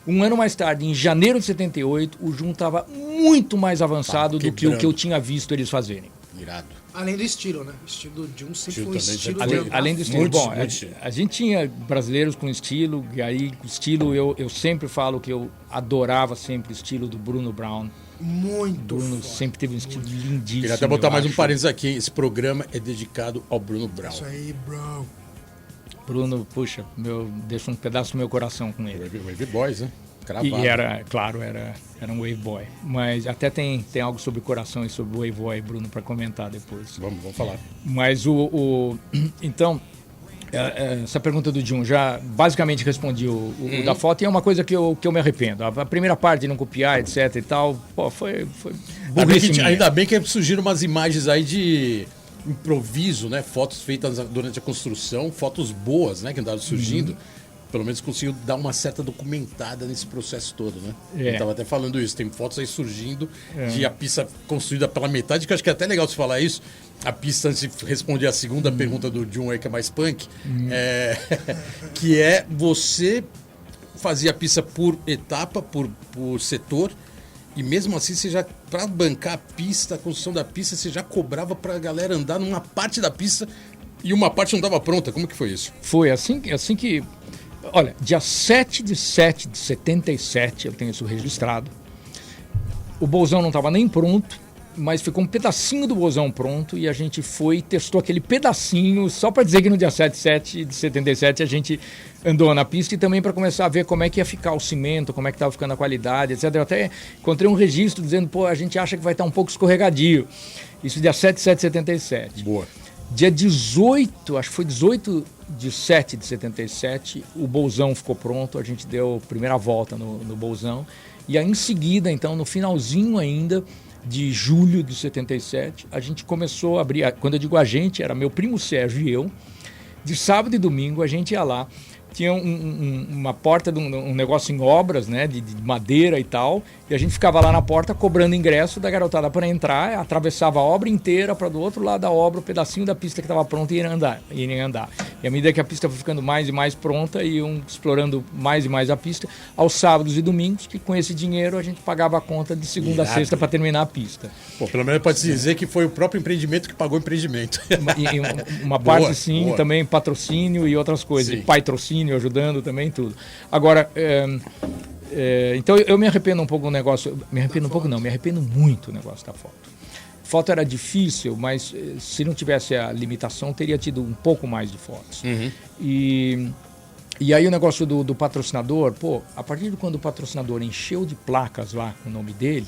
Um ano mais tarde, em janeiro de 78, o Jun estava muito mais avançado do que o que eu tinha visto eles fazerem. Irado. Além do estilo, né? O estilo do Jun sempre foi um também, estilo sempre de Além do estilo. Muito, Bom, muito. a gente tinha brasileiros com estilo, e aí o estilo, eu sempre falo que eu adorava sempre o estilo do Bruno Brown. muito Bruno foda. sempre teve um estilo lindíssimo. Queria até botar eu mais um acho. parênteses aqui. Esse programa é dedicado ao Bruno Brown. Isso aí, bro. Bruno, puxa, deixa um pedaço do meu coração com ele. Wave Boys, né? Cravado. E era um Wave Boy. Mas até tem algo sobre coração e sobre o Wave Boy, Bruno, para comentar depois. Vamos falar. Mas então, essa pergunta do Jun já basicamente respondi o da foto, e é uma coisa que eu me arrependo. A primeira parte de não copiar, etc e tal, pô, foi burrice minha. Ainda bem que surgiram umas imagens aí de improviso, né? Fotos feitas durante a construção, fotos boas, né? Que andaram surgindo. Pelo menos conseguiu dar uma certa documentada nesse processo todo, né? Eu estava até falando isso. Tem fotos aí surgindo de a pista construída pela metade, que eu acho que é até legal você falar isso. A pista, antes de responder a segunda pergunta do Jun aí, que é mais punk, que é você fazia a pista por etapa, por setor, e mesmo assim você já, para bancar a pista, a construção da pista, você já cobrava para a galera andar numa parte da pista e uma parte não estava pronta. Como que foi isso? Foi assim que... Olha, dia 7 de 7 de 77, eu tenho isso registrado, o bolsão não estava nem pronto, mas ficou um pedacinho do bolsão pronto e a gente foi e testou aquele pedacinho só para dizer que no dia 7 de 7 de 77 a gente andou na pista e também para começar a ver como é que ia ficar o cimento, como é que estava ficando a qualidade, etc. Eu até encontrei um registro dizendo, pô, a gente acha que vai estar um pouco escorregadio. Isso dia 7 de 7 de 77. Boa. Dia 18, acho que foi 18 de 7 de 77, o bolsão ficou pronto, a gente deu a primeira volta no bolsão. E aí em seguida, então, no finalzinho ainda de julho de 77, a gente começou a abrir, quando eu digo a gente, era meu primo Sérgio e eu, de sábado e domingo a gente ia lá tinha uma porta de um negócio em obras, né, de madeira e tal, e a gente ficava lá na porta cobrando ingresso da garotada para entrar, atravessava a obra inteira para do outro lado da obra, o pedacinho da pista que estava pronta e irem andar. E à medida que a pista foi ficando mais e mais pronta, iam explorando mais e mais a pista, aos sábados e domingos, que com esse dinheiro a gente pagava a conta de segunda a sexta para terminar a pista. Pô, pelo menos pode-se dizer que foi o próprio empreendimento que pagou o empreendimento. Uma parte sim, também patrocínio e outras coisas, e patrocínio ajudando também, tudo. Agora, então eu me arrependo um pouco do negócio, me arrependo muito do negócio da foto. Foto era difícil, mas se não tivesse a limitação, teria tido um pouco mais de fotos. Uhum. E aí o negócio do patrocinador, a partir de quando o patrocinador encheu de placas lá com o nome dele,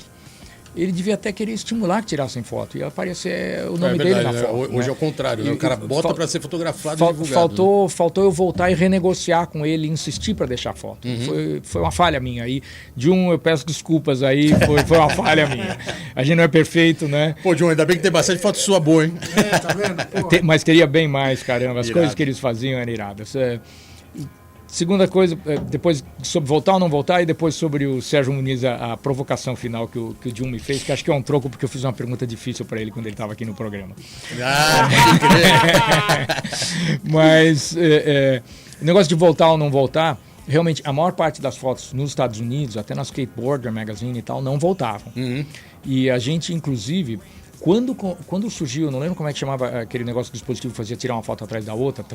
ele devia até querer estimular que tirassem foto. E aparecer o nome dele na foto. Hoje é o contrário, né? O cara bota para ser fotografado e divulgado. Faltou eu voltar e renegociar com ele, insistir para deixar foto. Uhum. Foi uma falha minha aí. Eu peço desculpas aí, foi uma falha minha. A gente não é perfeito, né? Pô, John, ainda bem que tem bastante foto sua boa, hein? Tá vendo? Mas teria bem mais, caramba. As Irado. coisas que eles faziam eram iradas. Segunda coisa, depois sobre voltar ou não voltar, e depois sobre o Sérgio Muniz, a provocação final que o John me fez, que acho que é um troco, porque eu fiz uma pergunta difícil para ele quando ele estava aqui no programa. Mas o negócio de voltar ou não voltar, realmente a maior parte das fotos nos Estados Unidos, até na Skateboarder Magazine e tal, não voltavam. Uhum. E a gente, inclusive... Quando surgiu, não lembro como é que chamava aquele negócio que o dispositivo fazia tirar uma foto atrás da outra.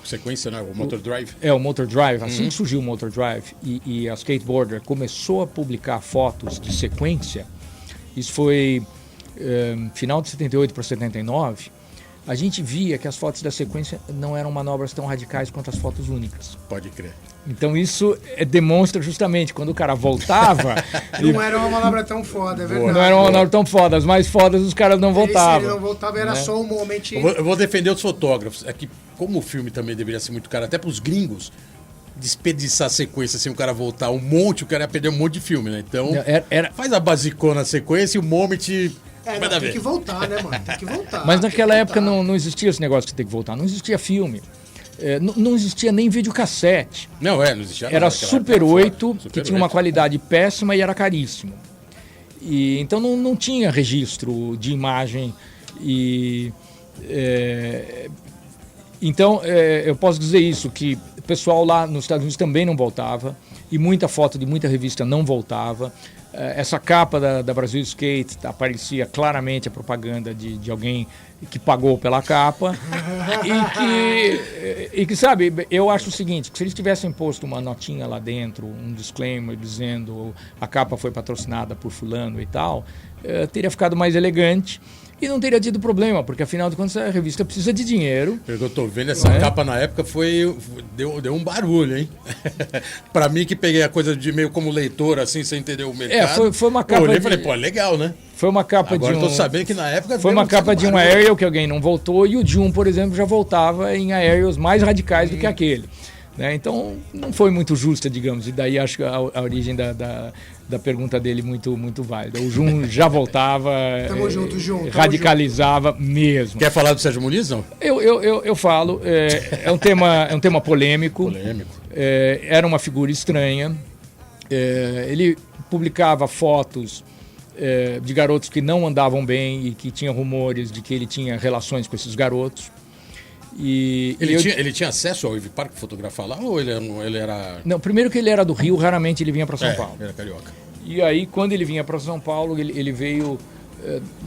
Sequência, né? O Motor Drive. O Motor Drive. Assim que surgiu o Motor Drive e a Skateboarder começou a publicar fotos de sequência, isso foi final de 78 para 79, a gente via que as fotos da sequência não eram manobras tão radicais quanto as fotos únicas. Pode crer. Então isso demonstra justamente quando o cara voltava... Não era uma manobra tão foda, é verdade. Não era uma manobra tão foda, as mais fodas os caras não voltavam. Ele não voltava, era só um momento... Eu vou defender os fotógrafos. É que como o filme também deveria ser muito caro, até para os gringos, desperdiçar a sequência sem o cara voltar um monte, o cara ia perder um monte de filme, né? Então, faz a basicona sequência e o moment... tem que voltar, né, mano? Tem que voltar. Mas naquela época não existia esse negócio de ter que voltar, não existia filme. Não existia nem videocassete. Não existia nada. Era Super 8, que tinha uma qualidade péssima e era caríssimo. E, então não tinha registro de imagem. Então eu posso dizer isso, que o pessoal lá nos Estados Unidos também não voltava, e muita foto de muita revista não voltava. Essa capa da Brasil Skate aparecia claramente a propaganda de alguém que pagou pela capa e que, sabe, eu acho o seguinte, que se eles tivessem posto uma notinha lá dentro, um disclaimer dizendo a capa foi patrocinada por fulano e tal, teria ficado mais elegante. E não teria tido problema, porque afinal de contas a revista precisa de dinheiro. Pelo que eu tô vendo, essa capa na época deu um barulho, hein? Pra mim que peguei a coisa de meio como leitor, assim, sem entender o mercado. Foi uma capa. Eu olhei e falei, legal, né? Foi uma capa Agora eu tô sabendo que na época... Foi uma capa de um aerial que alguém não voltou, e o Jun, por exemplo, já voltava em aerials mais radicais do que aquele. Né? Então, não foi muito justa, digamos, e daí acho que a origem da pergunta dele muito, muito válida. O Jun já voltava, radicalizava mesmo. Quer falar do Sérgio Muniz, não? Eu falo, é um tema polêmico. Era uma figura estranha. Ele publicava fotos de garotos que não andavam bem e que tinha rumores de que ele tinha relações com esses garotos. Ele tinha acesso ao Wave Park fotografar lá ou ele era... Não, primeiro que ele era do Rio, raramente ele vinha para São Paulo. Ele era carioca. E aí, quando ele vinha para São Paulo, ele veio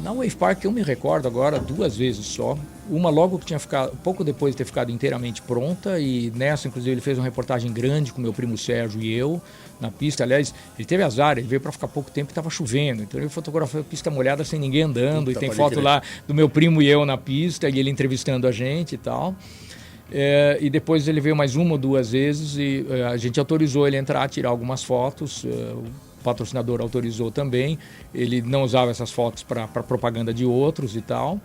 na Wave Park, eu me recordo agora, 2 vezes só. Uma logo que tinha ficado, pouco depois de ter ficado inteiramente pronta, e nessa, inclusive, ele fez uma reportagem grande com meu primo Sérgio e eu, na pista. Aliás, ele teve azar, ele veio para ficar pouco tempo e estava chovendo. Então ele fotografou a pista molhada sem ninguém andando. E tem foto lá do meu primo e eu na pista, e ele entrevistando a gente e tal. E depois ele veio mais 1 ou 2 vezes e a gente autorizou ele a entrar, tirar algumas fotos. O patrocinador autorizou também. Ele não usava essas fotos para propaganda de outros e tal.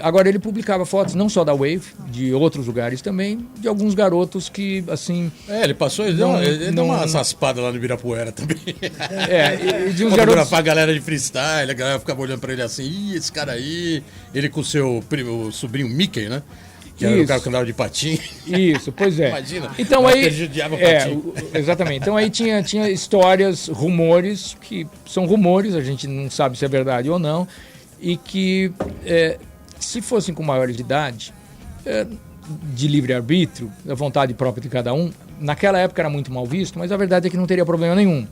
Agora ele publicava fotos não só da Wave, de outros lugares também, de alguns garotos que, assim... ele passou, ele deu uma raspada lá no Ibirapuera também. E de uns garotos... a galera de freestyle, a galera ficava olhando pra ele assim, esse cara aí, ele com o seu sobrinho Mickey, né? Que era o cara que andava de patim. Isso, pois é. Imagina. Então aí, judiava patim. exatamente. Então aí tinha histórias, rumores, que são rumores, a gente não sabe se é verdade ou não, e que se fossem com maiores de idade, de livre-arbítrio, da vontade própria de cada um, naquela época era muito mal visto, mas a verdade é que não teria problema nenhum.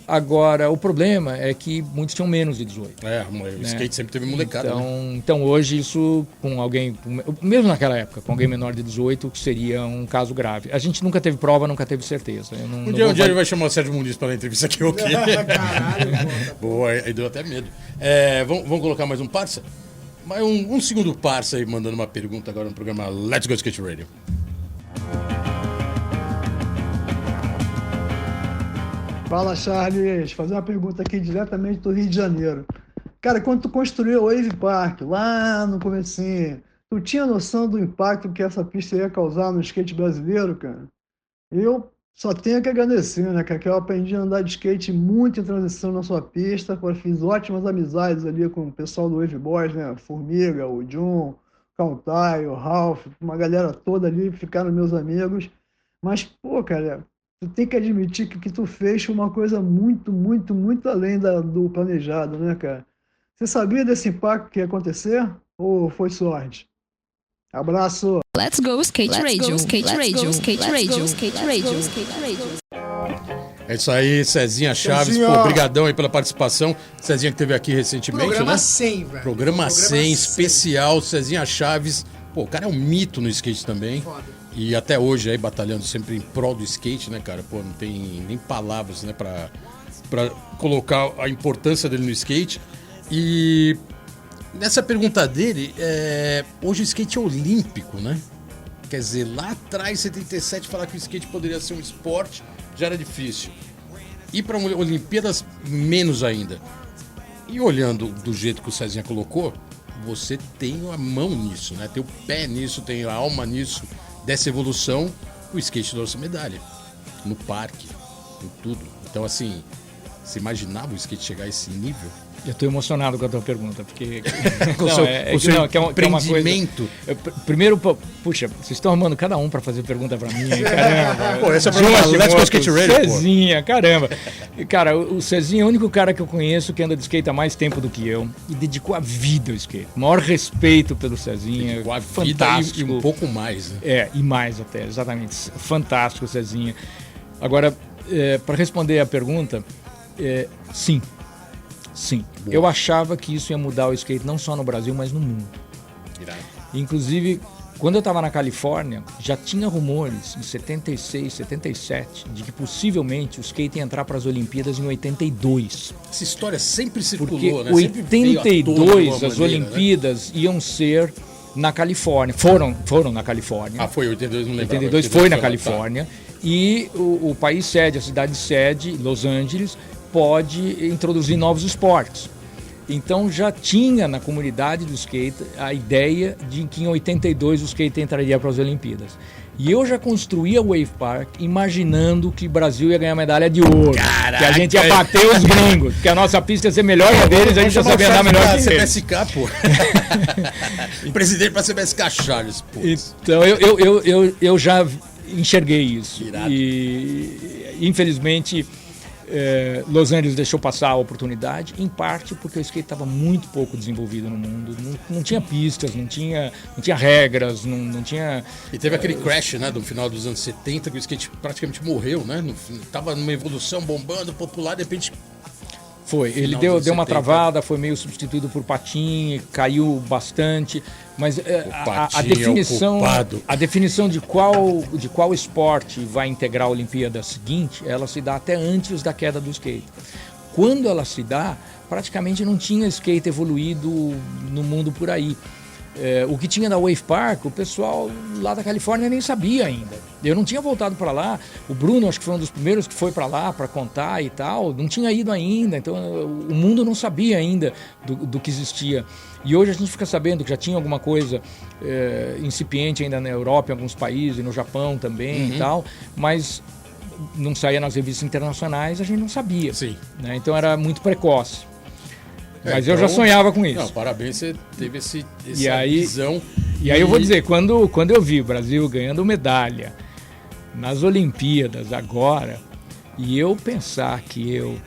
Agora, o problema é que muitos tinham menos de 18. O skate sempre teve molecada. Então hoje isso, com alguém, mesmo naquela época, com alguém menor de 18, seria um caso grave. A gente nunca teve prova, nunca teve certeza. Um dia ele vai chamar o Sérgio Muniz para a entrevista aqui, ok? Caralho, boa, aí deu até medo. Vamos colocar mais um parça? Mais um segundo parça aí, mandando uma pergunta agora no programa Let's Go Skate Radio. Fala, Charles. Fazer uma pergunta aqui diretamente do Rio de Janeiro. Cara, quando tu construiu o Wave Park, lá no comecinho, tu tinha noção do impacto que essa pista ia causar no skate brasileiro, cara? Eu só tenho que agradecer, né, cara, que eu aprendi a andar de skate muito em transição na sua pista, fiz ótimas amizades ali com o pessoal do Wave Boys, né, Formiga, o John, o Kautai, o Ralph, uma galera toda ali, ficaram meus amigos. Mas, pô, cara, tu tem que admitir que o que tu fez foi uma coisa muito, muito, muito além do planejado, né, cara? Você sabia desse impacto que ia acontecer? Ou foi sorte? Abraço! Let's go skate radio, skate radio, skate radio, skate radio, skate radio. É isso aí, Cezinha Chaves, Cezinha. pô, brigadão aí pela participação. Cezinha que esteve aqui recentemente, Programa né? 100, velho. Programa 100, especial, Cezinha Chaves. Pô, o cara é um mito no skate também. Foda. E até hoje aí batalhando sempre em prol do skate, né, cara? Pô, não tem nem palavras, né, pra colocar a importância dele no skate. E nessa pergunta dele, hoje o skate é olímpico, né? Quer dizer, lá atrás, em 77, falar que o skate poderia ser um esporte já era difícil. Ir para Olimpíadas, menos ainda. E olhando do jeito que o Cezinha colocou, você tem a mão nisso, né? Tem o pé nisso, tem a alma nisso. Dessa evolução, o skate trouxe medalha. No parque, em tudo. Então, assim, você imaginava o skate chegar a esse nível? Eu estou emocionado com a tua pergunta, porque Com o seu empreendimento. Primeiro, puxa, vocês estão arrumando cada um para fazer pergunta para mim, caramba. Pô, esse é o Let's Go Skate Radio, Cezinha, caramba. Cara, o Cezinha é o único cara que eu conheço que anda de skate há mais tempo do que eu e dedicou a vida ao skate. O maior respeito pelo Cezinha. Dedicou a fantástico. vida e um pouco mais, né? E mais até, exatamente. Fantástico, Cezinha. Agora, para responder a pergunta, sim. Sim, boa. Eu achava que isso ia mudar o skate não só no Brasil, mas no mundo. Irado. Inclusive, quando eu estava na Califórnia, já tinha rumores, em 76, 77, de que possivelmente o skate ia entrar para as Olimpíadas em 82. Essa história sempre circulou, porque né? 82 as Olimpíadas, né, iam ser na Califórnia. Foram na Califórnia. Ah, foi 82, não lembro. 82 foi na Califórnia. Tá. E o país sede, a cidade sede, Los Angeles, pode introduzir novos esportes. Então já tinha na comunidade do skate a ideia de que em 82 o skate entraria para as Olimpíadas. E eu já construía o Wave Park imaginando que o Brasil ia ganhar medalha de ouro. Caraca. Que a gente ia bater os gringos, que a nossa pista ia ser melhor que a deles, a gente ia saber andar melhor que eles. CBSK, pô. Presidente para CBSK Charles, pô. Então eu já enxerguei isso. Irado. E infelizmente Los Angeles deixou passar a oportunidade, em parte porque o skate estava muito pouco desenvolvido no mundo, não tinha pistas, não tinha regras, não tinha... E teve aquele crash, né, do final dos anos 70, que o skate praticamente morreu, né, tava numa evolução bombando, popular, de repente... Foi, ele deu uma travada, foi meio substituído por patim, caiu bastante, mas a definição de qual esporte vai integrar a Olimpíada seguinte, ela se dá até antes da queda do skate. Quando ela se dá, praticamente não tinha skate evoluído no mundo por aí. O que tinha da Wave Park, o pessoal lá da Califórnia nem sabia ainda. Eu não tinha voltado para lá. O Bruno, acho que foi um dos primeiros que foi para lá para contar e tal. Não tinha ido ainda. Então, o mundo não sabia ainda do que existia. E hoje a gente fica sabendo que já tinha alguma coisa incipiente ainda na Europa, em alguns países, no Japão também e tal. Mas não saía nas revistas internacionais, a gente não sabia. Sim. Né? Então, era muito precoce. Mas então, eu já sonhava com isso. Não, parabéns, você teve essa aí, visão. E aí eu vou dizer, quando eu vi o Brasil ganhando medalha nas Olimpíadas agora, e eu pensar que eu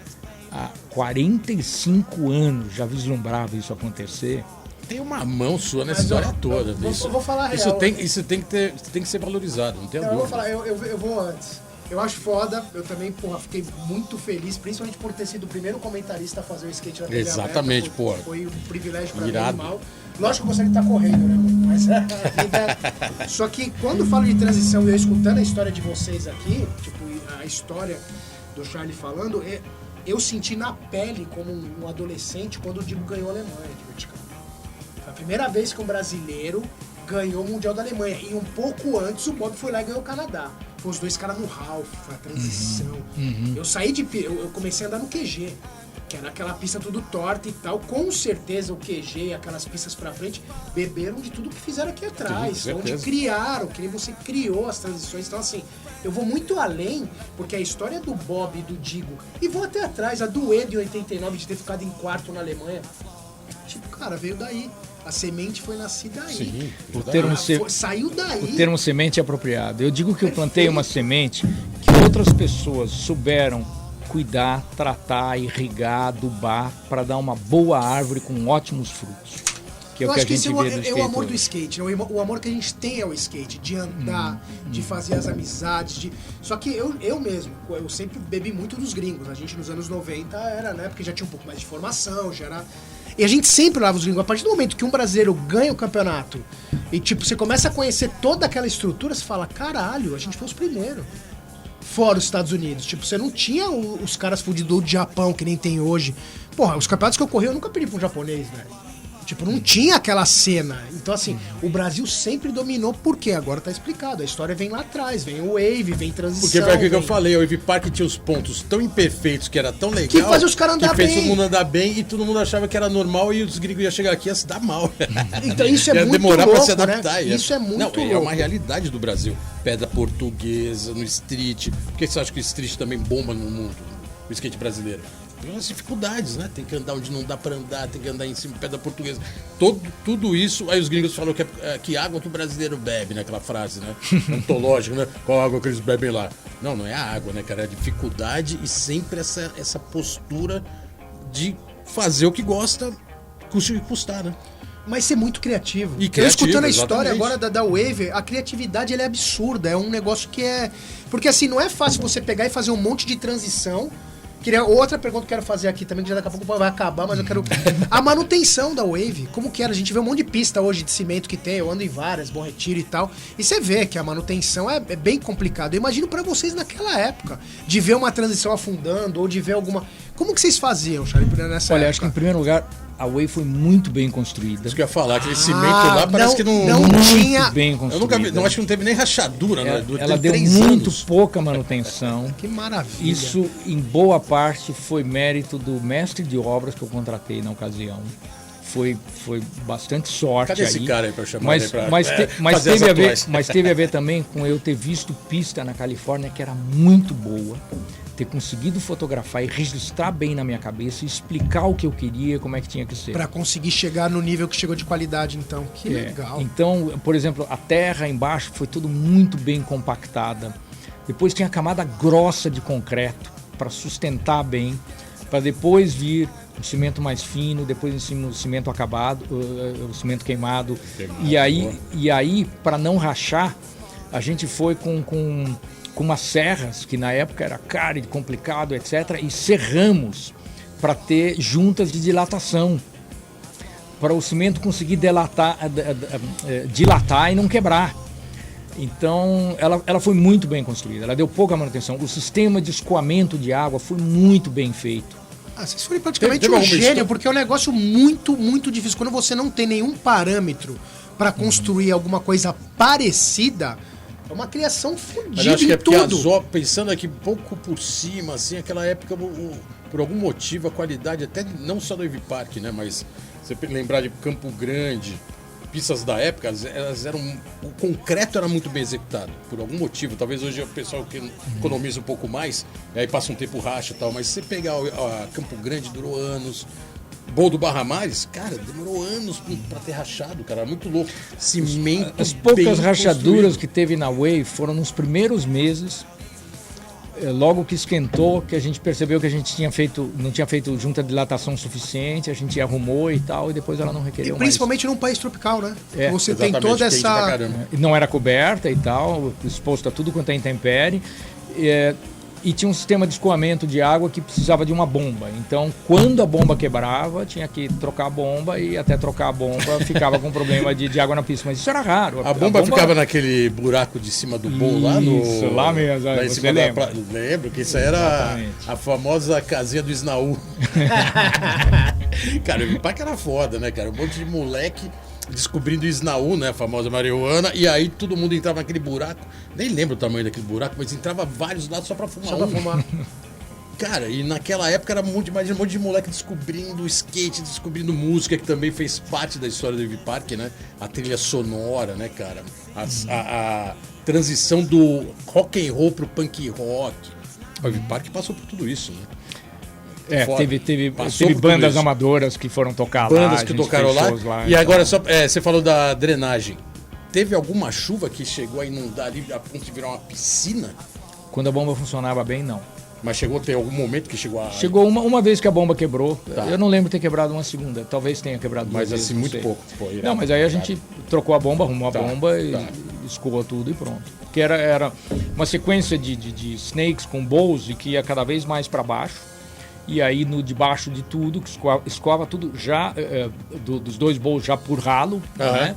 há 45 anos já vislumbrava isso acontecer. Tem uma mão sua nessa história toda. Eu vou falar isso real. Isso tem que ser valorizado, não tem Eu vou dúvida. falar, eu vou antes. Eu acho foda, eu também, fiquei muito feliz, principalmente por ter sido o primeiro comentarista a fazer o skate na TV Exatamente, aberta. porra. Foi um privilégio pra mim, Irado. mal. Lógico que eu gostaria de estar correndo, né, mano? Mas a vida... Só que quando eu falo de transição e eu escutando a história de vocês aqui, tipo, a história do Charlie falando, eu senti na pele como um adolescente quando o Digo ganhou a Alemanha de vertical. Foi a primeira vez que um brasileiro ganhou o Mundial da Alemanha. E um pouco antes o Bob foi lá e ganhou o Canadá. Foi os dois caras no Ralph, foi a transição. Eu saí eu comecei a andar no QG, que era aquela pista tudo torta e tal. Com certeza o QG, aquelas pistas pra frente, beberam de tudo que fizeram aqui atrás. Sim, com onde certeza. criaram, que nem você criou as transições. Então assim, eu vou muito além, porque a história do Bob e do Digo, e vou até atrás, a do Ed em 89 de ter ficado em quarto na Alemanha. Tipo, cara, veio daí. A semente foi nascida aí. Sim, Saiu daí. O termo semente é apropriado. Eu digo que eu plantei uma semente que outras pessoas souberam cuidar, tratar, irrigar, adubar para dar uma boa árvore com ótimos frutos. Que é eu o que acho a que gente esse vê no é skate o amor do hoje. skate, né? O amor que a gente tem é o skate, de andar, de fazer as amizades, Só que eu mesmo, eu sempre bebi muito dos gringos. A gente nos anos 90 era, né, porque já tinha um pouco mais de formação, já era... E a gente sempre lava os gringos. A partir do momento que um brasileiro ganha o campeonato e, tipo, você começa a conhecer toda aquela estrutura, você fala, caralho, a gente foi os primeiros. Fora os Estados Unidos. Tipo, você não tinha os caras fudidos do Japão, que nem tem hoje. Porra, os campeonatos que eu corri, eu nunca perdi pra um japonês, velho. Tipo, não tinha aquela cena. Então, assim, o Brasil sempre dominou, porque agora tá explicado. A história vem lá atrás, vem o wave, vem transição. Porque foi aquilo que eu vem- falei, o Wave Park tinha os pontos tão imperfeitos, que era tão legal, Que fazia os caras andar que fez bem. todo mundo andar bem e todo mundo achava que era normal e os gringos iam chegar aqui e ia se dar mal. Então, isso é Ia muito demorar louco, pra se adaptar. né? Isso é muito Não, louco. é uma realidade do Brasil. Pedra portuguesa, no street. Por que você acha que o street também bomba no mundo? O skate brasileiro? Pelas dificuldades, né? Tem que andar onde não dá pra andar, tem que andar em cima de pedra portuguesa. Tudo isso, aí os gringos falam que água que o brasileiro bebe, né? Aquela frase, né? Antológica, né? Qual água que eles bebem lá? Não é a água, né, cara? É a dificuldade e sempre essa postura de fazer o que gosta, custe o que custar, né? Mas ser muito criativo. E Eu criativo, escutando a história exatamente. agora da Wave, a criatividade ela é absurda. É um negócio que é... Porque assim, não é fácil você pegar e fazer um monte de transição. Outra pergunta que eu quero fazer aqui também, que já daqui a pouco vai acabar, mas eu quero... A manutenção da Wave, como que era? A gente vê um monte de pista hoje de cimento que tem, eu ando em várias, Bom Retiro e tal, e você vê que a manutenção é bem complicada. Eu imagino pra vocês naquela época, de ver uma transição afundando, ou de ver alguma... Como que vocês faziam, Charlie, nessa Olha, época? acho que em primeiro lugar, a Wave foi muito bem construída. Isso que eu ia falar, aquele cimento lá parece que não... não Muito tinha... bem Eu construída. nunca vi, não acho que não teve nem rachadura, né? Ela Teve deu 3 muito anos. pouca manutenção. Que maravilha. Isso, em boa parte, foi mérito do mestre de obras que eu contratei na ocasião. Foi bastante sorte. Cadê aí. esse cara aí pra chamar Mas, ele pra mas, fazer as teve a ver, atuais? mas teve a ver também com eu ter visto pista na Califórnia que era muito boa, ter conseguido fotografar e registrar bem na minha cabeça, e explicar o que eu queria, como é que tinha que ser. Pra conseguir chegar no nível que chegou de qualidade, então. Que É, legal. Então, por exemplo, a terra embaixo foi tudo muito bem compactada. Depois tinha a camada grossa de concreto para sustentar bem, para depois vir o cimento mais fino, depois em cima o cimento acabado, o cimento queimado. E aí, para não rachar, a gente foi com umas serras, que na época era caro e complicado, etc., e serramos para ter juntas de dilatação, para o cimento conseguir dilatar e não quebrar. Então, ela foi muito bem construída, ela deu pouca manutenção. O sistema de escoamento de água foi muito bem feito. Vocês foram praticamente Teve um alguma gênio, história? porque é um negócio muito, muito difícil. Quando você não tem nenhum parâmetro para construir alguma coisa parecida, é uma criação Mas fodida eu acho que em é porque tudo. as obras, pensando aqui um pouco por cima, assim, aquela época, por algum motivo, a qualidade, até não só do Wave Park, né? Mas você lembrar de Campo Grande, pistas da época, elas eram. O concreto era muito bem executado, por algum motivo. Talvez hoje o pessoal que economiza um pouco mais, aí passa um tempo racha e tal, mas se você pegar a Campo Grande, durou anos. Bowl do Barra Mares, cara, demorou anos pra ter rachado, cara, muito louco. Cimento. As poucas bem rachaduras construído. que teve na Wave foram nos primeiros meses. Logo que esquentou, que a gente percebeu que a gente não tinha feito junta dilatação suficiente, a gente arrumou e tal, e depois ela não E requereu principalmente num país tropical, né? É, Você tem Exatamente, toda quente pra essa... caramba. mais. Não era coberta e tal, exposto a tudo quanto é intempérie. E tinha um sistema de escoamento de água que precisava de uma bomba. Então, quando a bomba quebrava, tinha que trocar a bomba e até trocar a bomba ficava com problema de água na pista. Mas isso era raro. A bomba ficava naquele buraco de cima do bowl lá no. Isso, lá mesmo, Lá em você cima lembra? Lembro que isso aí era Exatamente. a famosa casinha do Snaú. Cara, o parque era foda, né, cara? Um monte de moleque descobrindo o Snaú, né? A famosa marihuana. E aí todo mundo entrava naquele buraco. Nem lembro o tamanho daquele buraco, mas entrava vários lados só pra fumar. Só pra fumar. Cara, e naquela época era imagina, um monte de moleque descobrindo skate, descobrindo música, que também fez parte da história do Wave Park, né? A trilha sonora, né, cara? A transição do rock and roll pro punk rock. O Wave Park passou por tudo isso, né? Foda. Teve Passou por tudo bandas isso. amadoras que foram tocar lá. Bandas a que gente tocaram fez lá. shows lá. E agora, você falou da drenagem. Teve alguma chuva que chegou a inundar ali a ponto de virar uma piscina? Quando a bomba funcionava bem, não. Mas chegou a ter algum momento que chegou a... Chegou uma vez que a bomba quebrou. Tá. Eu não lembro ter quebrado uma segunda. Talvez tenha quebrado duas Mas vezes, assim, não muito sei. pouco. Pô, irado. Não, mas aí a gente trocou a bomba, arrumou a Tá, bomba e tá. escoou tudo e pronto. Porque era uma sequência de snakes com bowls e que ia cada vez mais para baixo. E aí no debaixo de tudo, que escoava tudo já, dos dois bowls já por ralo, né?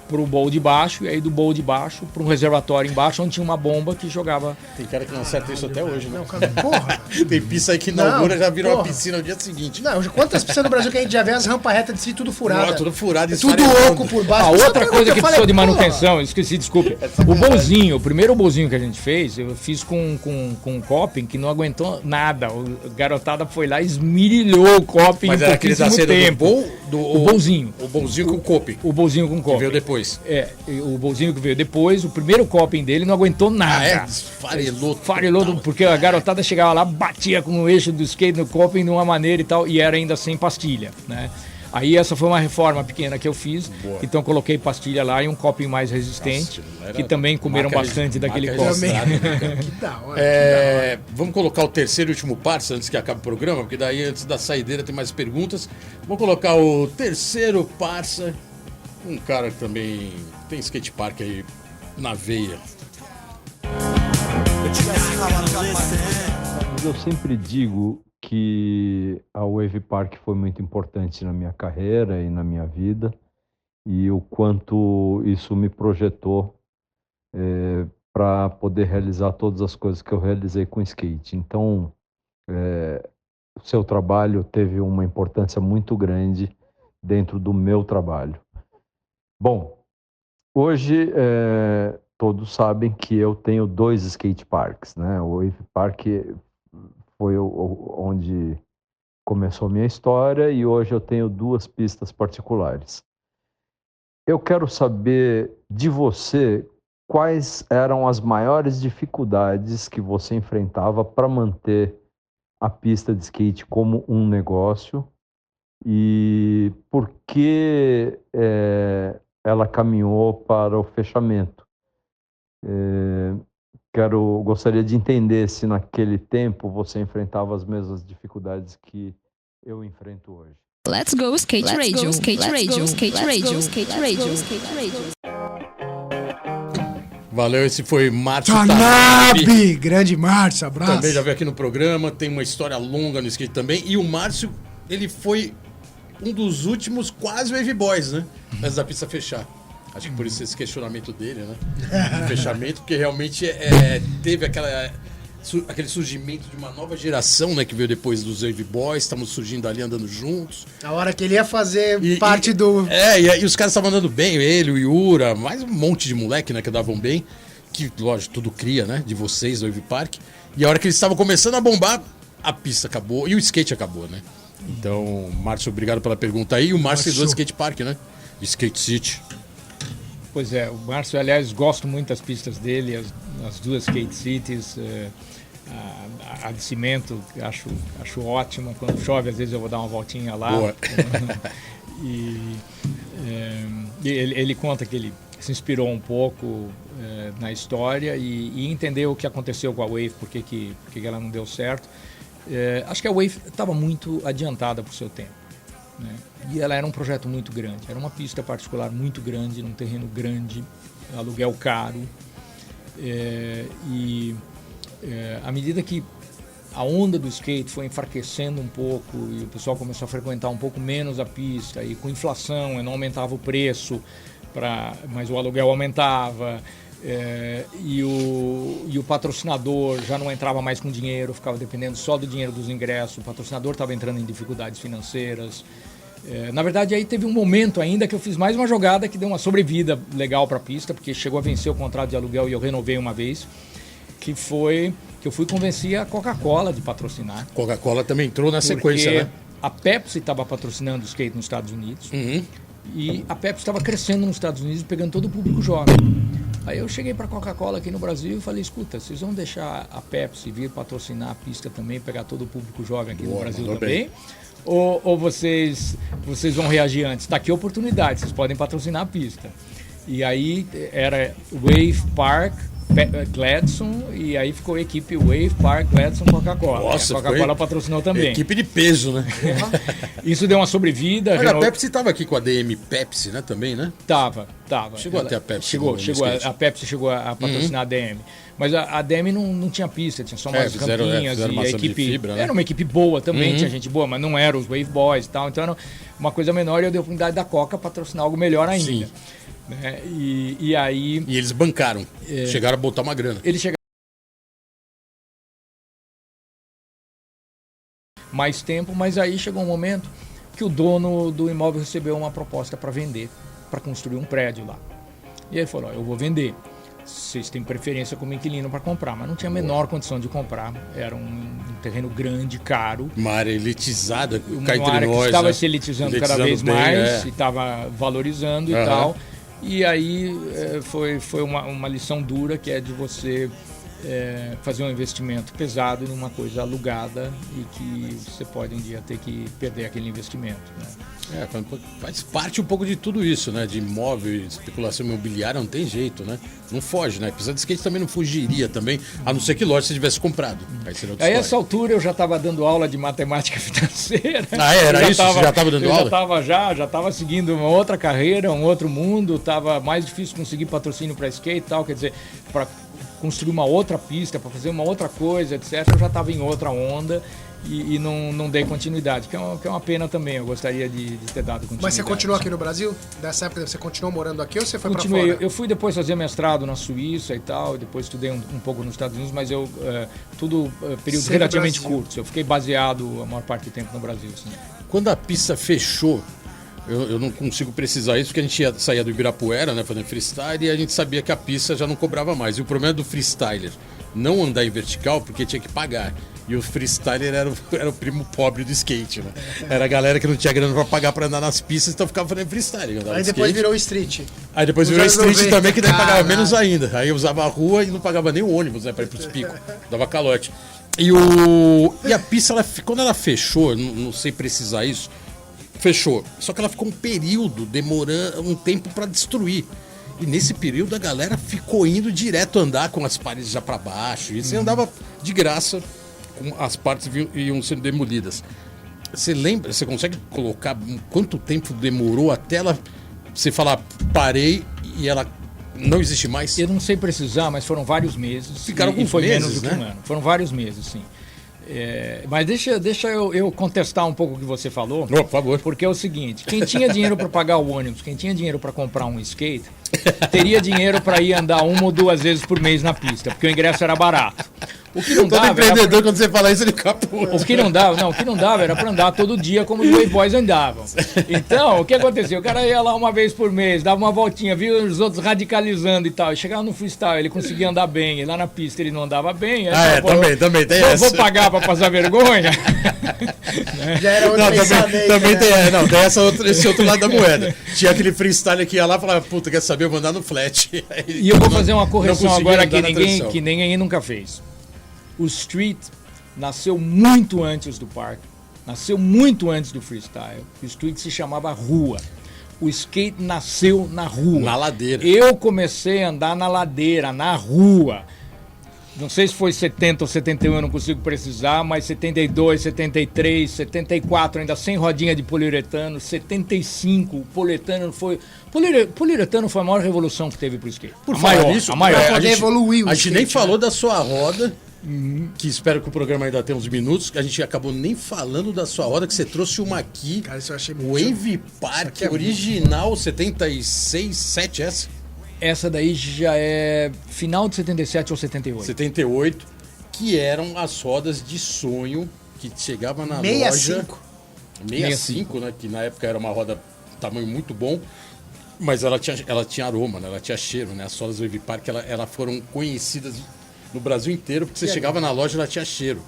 Pro bowl de baixo, e aí do bowl de baixo para um reservatório embaixo, onde tinha uma bomba que jogava. Tem cara que não acerta isso até hoje, né? Não, cara, porra. Tem pista aí que inaugura, Não, já vira uma porra. piscina no dia seguinte. Não, quantas piscinas no Brasil que a gente já vê as rampas retas de si, tudo furada. Tudo furado, Tudo esfarelando. oco por baixo. A Essa outra pergunta coisa eu que falei, precisou de porra. manutenção, eu esqueci, desculpe. O bolzinho, o primeiro bolzinho que a gente fez, eu fiz com um coping que não aguentou nada. A garotada foi lá e esmirilhou o coping Mas em era aquele da pouquíssimo cena do tempo. bowl? O bolzinho. O bolzinho com o coping. O bolzinho com Que coping. veio depois. O bolzinho que veio depois, o primeiro coping dele não aguentou nada. Esfarelou. Farelou, total. porque a garotada chegava lá, batia com o eixo do skate no coping de uma maneira e tal, e era ainda sem pastilha, né? Aí essa foi uma reforma pequena que eu fiz, Boa. então coloquei pastilha lá e um coping mais resistente, Nossa, que também comeram marca bastante marca daquele registrada, coping. né, cara? Que da hora. Vamos colocar o terceiro e último parça antes que acabe o programa, porque daí antes da saideira tem mais perguntas. Vamos colocar o terceiro parça, um cara que também tem skate park aí na veia. Mas eu sempre digo que a Wave Park foi muito importante na minha carreira e na minha vida, e o quanto isso me projetou para poder realizar todas as coisas que eu realizei com skate. Então, o seu trabalho teve uma importância muito grande dentro do meu trabalho. Bom, hoje todos sabem que eu tenho 2 skate parks, né? O Wave Park foi onde começou a minha história e hoje eu tenho 2 pistas particulares. Eu quero saber de você quais eram as maiores dificuldades que você enfrentava para manter a pista de skate como um negócio e por que ela caminhou para o fechamento. Gostaria de entender se naquele tempo você enfrentava as mesmas dificuldades que eu enfrento hoje. Let's go skate radio, skate radio, skate radio, skate radio, skate radio. Valeu, esse foi Márcio Tanabe! Grande Márcio, abraço. Também já veio aqui no programa, tem uma história longa no skate também. E o Márcio, ele foi um dos últimos quase Wave Boys, né? Antes da pista fechar. Acho que por isso esse questionamento dele, né? Do fechamento, porque realmente teve aquele surgimento de uma nova geração, né? Que veio depois dos Wave Boys, estamos surgindo ali, andando juntos. A hora que ele ia fazer parte do... E os caras estavam andando bem, ele, o Yura, mais um monte de moleque, né? Que andavam bem. Que, lógico, tudo cria, né? De vocês, do Wave Park. E a hora que eles estavam começando a bombar, a pista acabou e o skate acabou, né? Então, Márcio, obrigado pela pergunta aí. E o Márcio fez do skate park, né? Skate City. Pois é, o Márcio, aliás, gosto muito das pistas dele, as 2 skate cities. a de cimento, que acho ótima. Quando chove, às vezes eu vou dar uma voltinha lá. Boa. Ele conta que ele se inspirou um pouco na história e entendeu o que aconteceu com a Wave, por que ela não deu certo. Acho que a Wave estava muito adiantada para o seu tempo, né? E ela era um projeto muito grande, era uma pista particular muito grande, num terreno grande, aluguel caro. À medida que a onda do skate foi enfraquecendo um pouco e o pessoal começou a frequentar um pouco menos a pista, e com inflação não aumentava o preço, mas o aluguel aumentava, e o patrocinador já não entrava mais com dinheiro, ficava dependendo só do dinheiro dos ingressos, o patrocinador estava entrando em dificuldades financeiras. Na verdade, aí teve um momento ainda que eu fiz mais uma jogada que deu uma sobrevida legal para a pista, porque chegou a vencer o contrato de aluguel e eu renovei uma vez, que foi que eu fui convencer a Coca-Cola de patrocinar. Coca-Cola também entrou na sequência, né? A Pepsi estava patrocinando o skate nos Estados Unidos. E a Pepsi estava crescendo nos Estados Unidos, pegando todo o público jovem. Aí eu cheguei para a Coca-Cola aqui no Brasil e falei, escuta, vocês vão deixar a Pepsi vir patrocinar a pista também, pegar todo o público jovem aqui no Brasil também? Ou vocês vão reagir antes? Está aqui a oportunidade, vocês podem patrocinar a pista. E aí era Wave Park, Gladson, e aí ficou a equipe Wave Park, Gladson, Coca-Cola. Nossa, a Coca-Cola patrocinou também. Equipe de peso, né? Isso deu uma sobrevida. Olha, a Pepsi estava aqui com a DM Pepsi, né? Também, né? Tava. Chegou até a Pepsi. Chegou. A Pepsi chegou a patrocinar a DM. Mas a DM não tinha pista, tinha só umas rampinhas. E a equipe fibra, né? Era uma equipe boa também, tinha gente boa, mas não era os Wave Boys e tal. Então era uma coisa menor, e eu dei a oportunidade da Coca patrocinar algo melhor ainda. Sim. Né? E aí... E eles bancaram. Chegaram a botar uma grana. Eles chegaram mais tempo, mas aí chegou um momento que o dono do imóvel recebeu uma proposta para vender, para construir um prédio lá. E aí ele falou, eu vou vender. Vocês têm preferência como inquilino para comprar, mas não tinha a menor condição de comprar. Era um terreno grande, caro. Uma área elitizada, uma área que estava se elitizando cada vez bem, mais, e estava valorizando e tal. E aí foi uma lição dura, que é de você fazer um investimento pesado em uma coisa alugada e que você pode um dia ter que perder aquele investimento, né? Faz parte um pouco de tudo isso, né? De imóvel, especulação imobiliária, não tem jeito, né? Não foge, né? Apesar de skate também não fugiria também, a não ser que lógico, se tivesse comprado. Aí essa altura eu já estava dando aula de matemática financeira. Era isso? Você já estava dando aula? Já estava seguindo uma outra carreira, um outro mundo, estava mais difícil conseguir patrocínio para skate e tal, quer dizer, para construir uma outra pista, para fazer uma outra coisa, etc. Eu já estava em outra onda e não dei continuidade, que é uma pena também. Eu gostaria de ter dado continuidade. Mas você continuou aqui no Brasil? Dessa época você continuou morando aqui ou você foi para fora? Eu fui depois fazer mestrado na Suíça e tal, depois estudei um pouco nos Estados Unidos, mas tudo períodos relativamente curtos. Eu fiquei baseado a maior parte do tempo no Brasil. Sim. Quando a pista fechou, eu não consigo precisar isso, porque a gente saía do Ibirapuera, né, fazendo freestyle, e a gente sabia que a pista já não cobrava mais. E o problema do freestyler não andar em vertical, porque tinha que pagar. E o freestyler era o primo pobre do skate, né? Era a galera que não tinha grana pra pagar pra andar nas pistas, então ficava fazendo freestyle. Aí depois virou street. Aí depois virou street também, que daí pagava menos ainda. Aí eu usava a rua e não pagava nem o ônibus, né, pra ir pros picos. Dava calote. E a pista, quando ela fechou, não sei precisar isso, fechou. Só que ela ficou um período demorando um tempo pra destruir. E nesse período a galera ficou indo direto andar com as paredes já pra baixo. E você andava de graça, as partes iam sendo demolidas. Você lembra, você consegue colocar quanto tempo demorou até ela, você falar, parei e ela não existe mais? Eu não sei precisar, mas foram vários meses. Ficaram alguns meses, menos do né? que um ano. Foram vários meses, sim. Mas deixa eu contestar um pouco o que você falou. Por favor. Porque é o seguinte, quem tinha dinheiro para pagar o ônibus, quem tinha dinheiro para comprar um skate, teria dinheiro para ir andar 1 ou 2 vezes por mês na pista, porque o ingresso era barato. O que não todo dava empreendedor, quando você fala isso, ele capou. O que não dava era para andar todo dia como os Wave Boys andavam. Então, o que aconteceu? O cara ia lá 1 vez por mês, dava uma voltinha, via os outros radicalizando e tal. E chegava no freestyle, ele conseguia andar bem. E lá na pista ele não andava bem. Também tem essa. Vou pagar para passar vergonha. Já era outro pensamento. Também tem esse outro lado da moeda. Tinha aquele freestyle que ia lá e falava, puta, quer saber, eu vou andar no flat. E eu vou fazer uma correção agora que ninguém nunca fez. O street nasceu muito antes do parque, nasceu muito antes do freestyle. O street se chamava rua. O skate nasceu na rua. Na ladeira. Eu comecei a andar na ladeira, na rua. Não sei se foi 70 ou 71, eu não consigo precisar, mas 72, 73, 74, ainda sem rodinha de poliuretano, 75, o poliuretano foi... Poliuretano foi a maior revolução que teve pro skate. Por falar nisso, a maior. Pra poder evoluir o A gente skate, nem né? falou da sua roda, que espero que o programa ainda tenha uns minutos, a gente acabou nem falando da sua roda, que você trouxe uma aqui, Cara, isso eu achei o muito... Wave Park aqui é original 76, 7 essa? Essa daí já é final de 77 ou 78. 78, que eram as rodas de sonho que chegava na 65. loja 65, né, que na época era uma roda tamanho muito bom, mas ela tinha aroma, né, ela tinha cheiro, né, as rodas Wave Park ela foram conhecidas no Brasil inteiro porque você chegava na loja e ela tinha cheiro